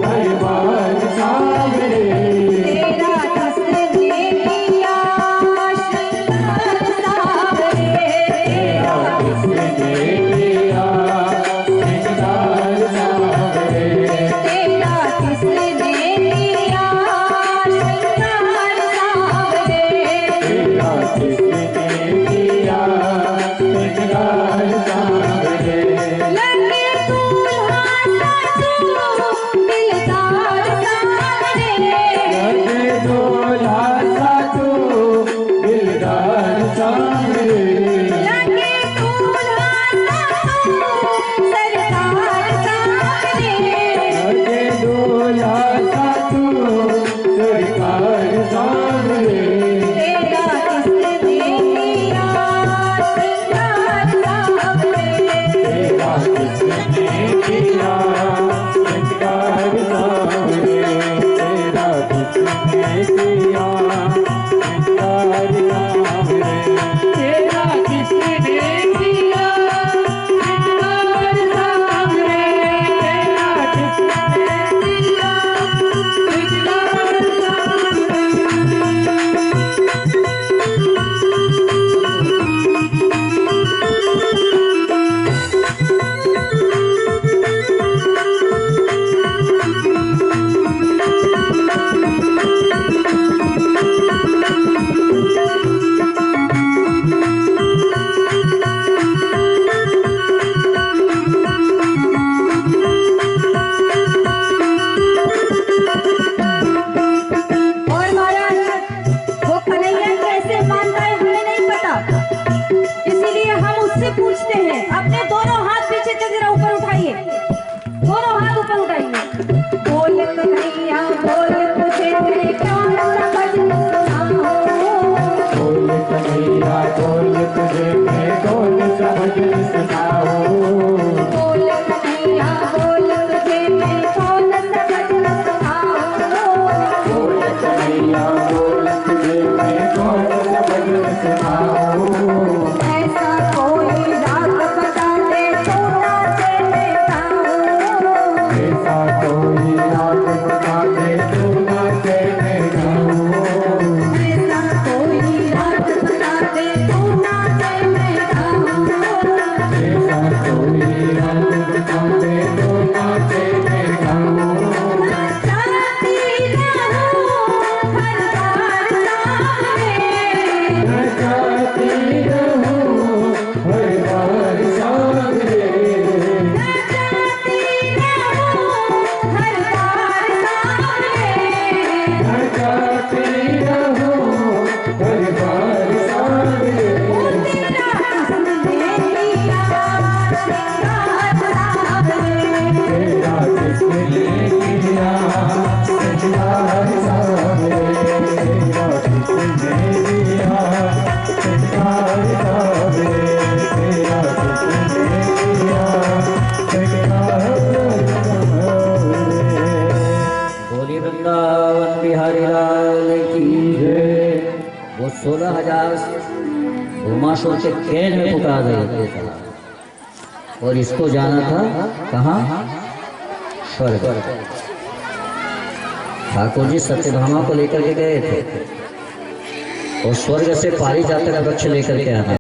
हर बार सामने। तेरा किसने किया श्रृंगार सावरे। तेरा किसने किया श्रृंगार सावरे। तेरा किसने किया श्रृंगार सावरे। तेरा किसने किया श्रृंगार सावरे। लगे दूल्हा साजू दिलदार सावरे। लगे दूल्हा साजू दिलदार सावरे। लगे दूल्हा साजू सरकार सावरे। लगे दूल्हा साजू सरकार सावरे। तेरा किसने किया श्रृंगार सावरे। तेरा किसने किया श्रृंगार सावरे। तेरा किसने किया श्रृंगार सावरे। तेरा किसने किया श्रृंगार सावरे। तेरा किसने किया श्रृंगार सावरे। और महाराज वो कन्हैया कैसे मानता है हमें नहीं पता, इसीलिए हम उससे पूछते हैं। अपने दोनों हाथ पीछे से जरा ऊपर उठाइए, दोनों हाथ ऊपर उठाइए। बोल कन्हैया बोल तुझे मैं कौन सा भजन सुनाऊं। बोल कन्हैया बोल तुझे मैं कौन सा भजन सुनाऊं। बोल कन्हैया बोल तुझे मैं कौन सा भजन सुनाऊं। बोल कन्हैया बोल तुझे मैं कौन सा भजन सुनाऊं। ऐसा कोई राग बता दे तो नाचे मैं गाऊं। ऐसा कोई राग बता दे तू नाचे मैं गाऊं। ऐसा कोई राग बता दे तो नाचे मैं गाऊं। ऐसा कोई राग बता दे तू नाचे मैं गाऊं। नचाती रहूं हर बार सामने। नचाती रहूं हर बार सामने। नचाती रहूं हर बार सामने। नचाती रहूं हर बार सामने। ओ तेरा किसने किया श्रृंगार सावरे। तेरा किसने किया श्रृंगार सावरे। तेरा किसने किया श्रृंगार सावरे। तेरा किसने किया श्रृंगार सावरे। बोली वृंदावन बिहारी लाल की जय। वो 16,000 उमासुर के कैद में पुकार रहे थे और इसको जाना था कहाँ? स्वर्ग। ठाकुर जी सत्यभामा को लेकर के गए थे और स्वर्ग से पारिजात का वृक्ष लेकर के आते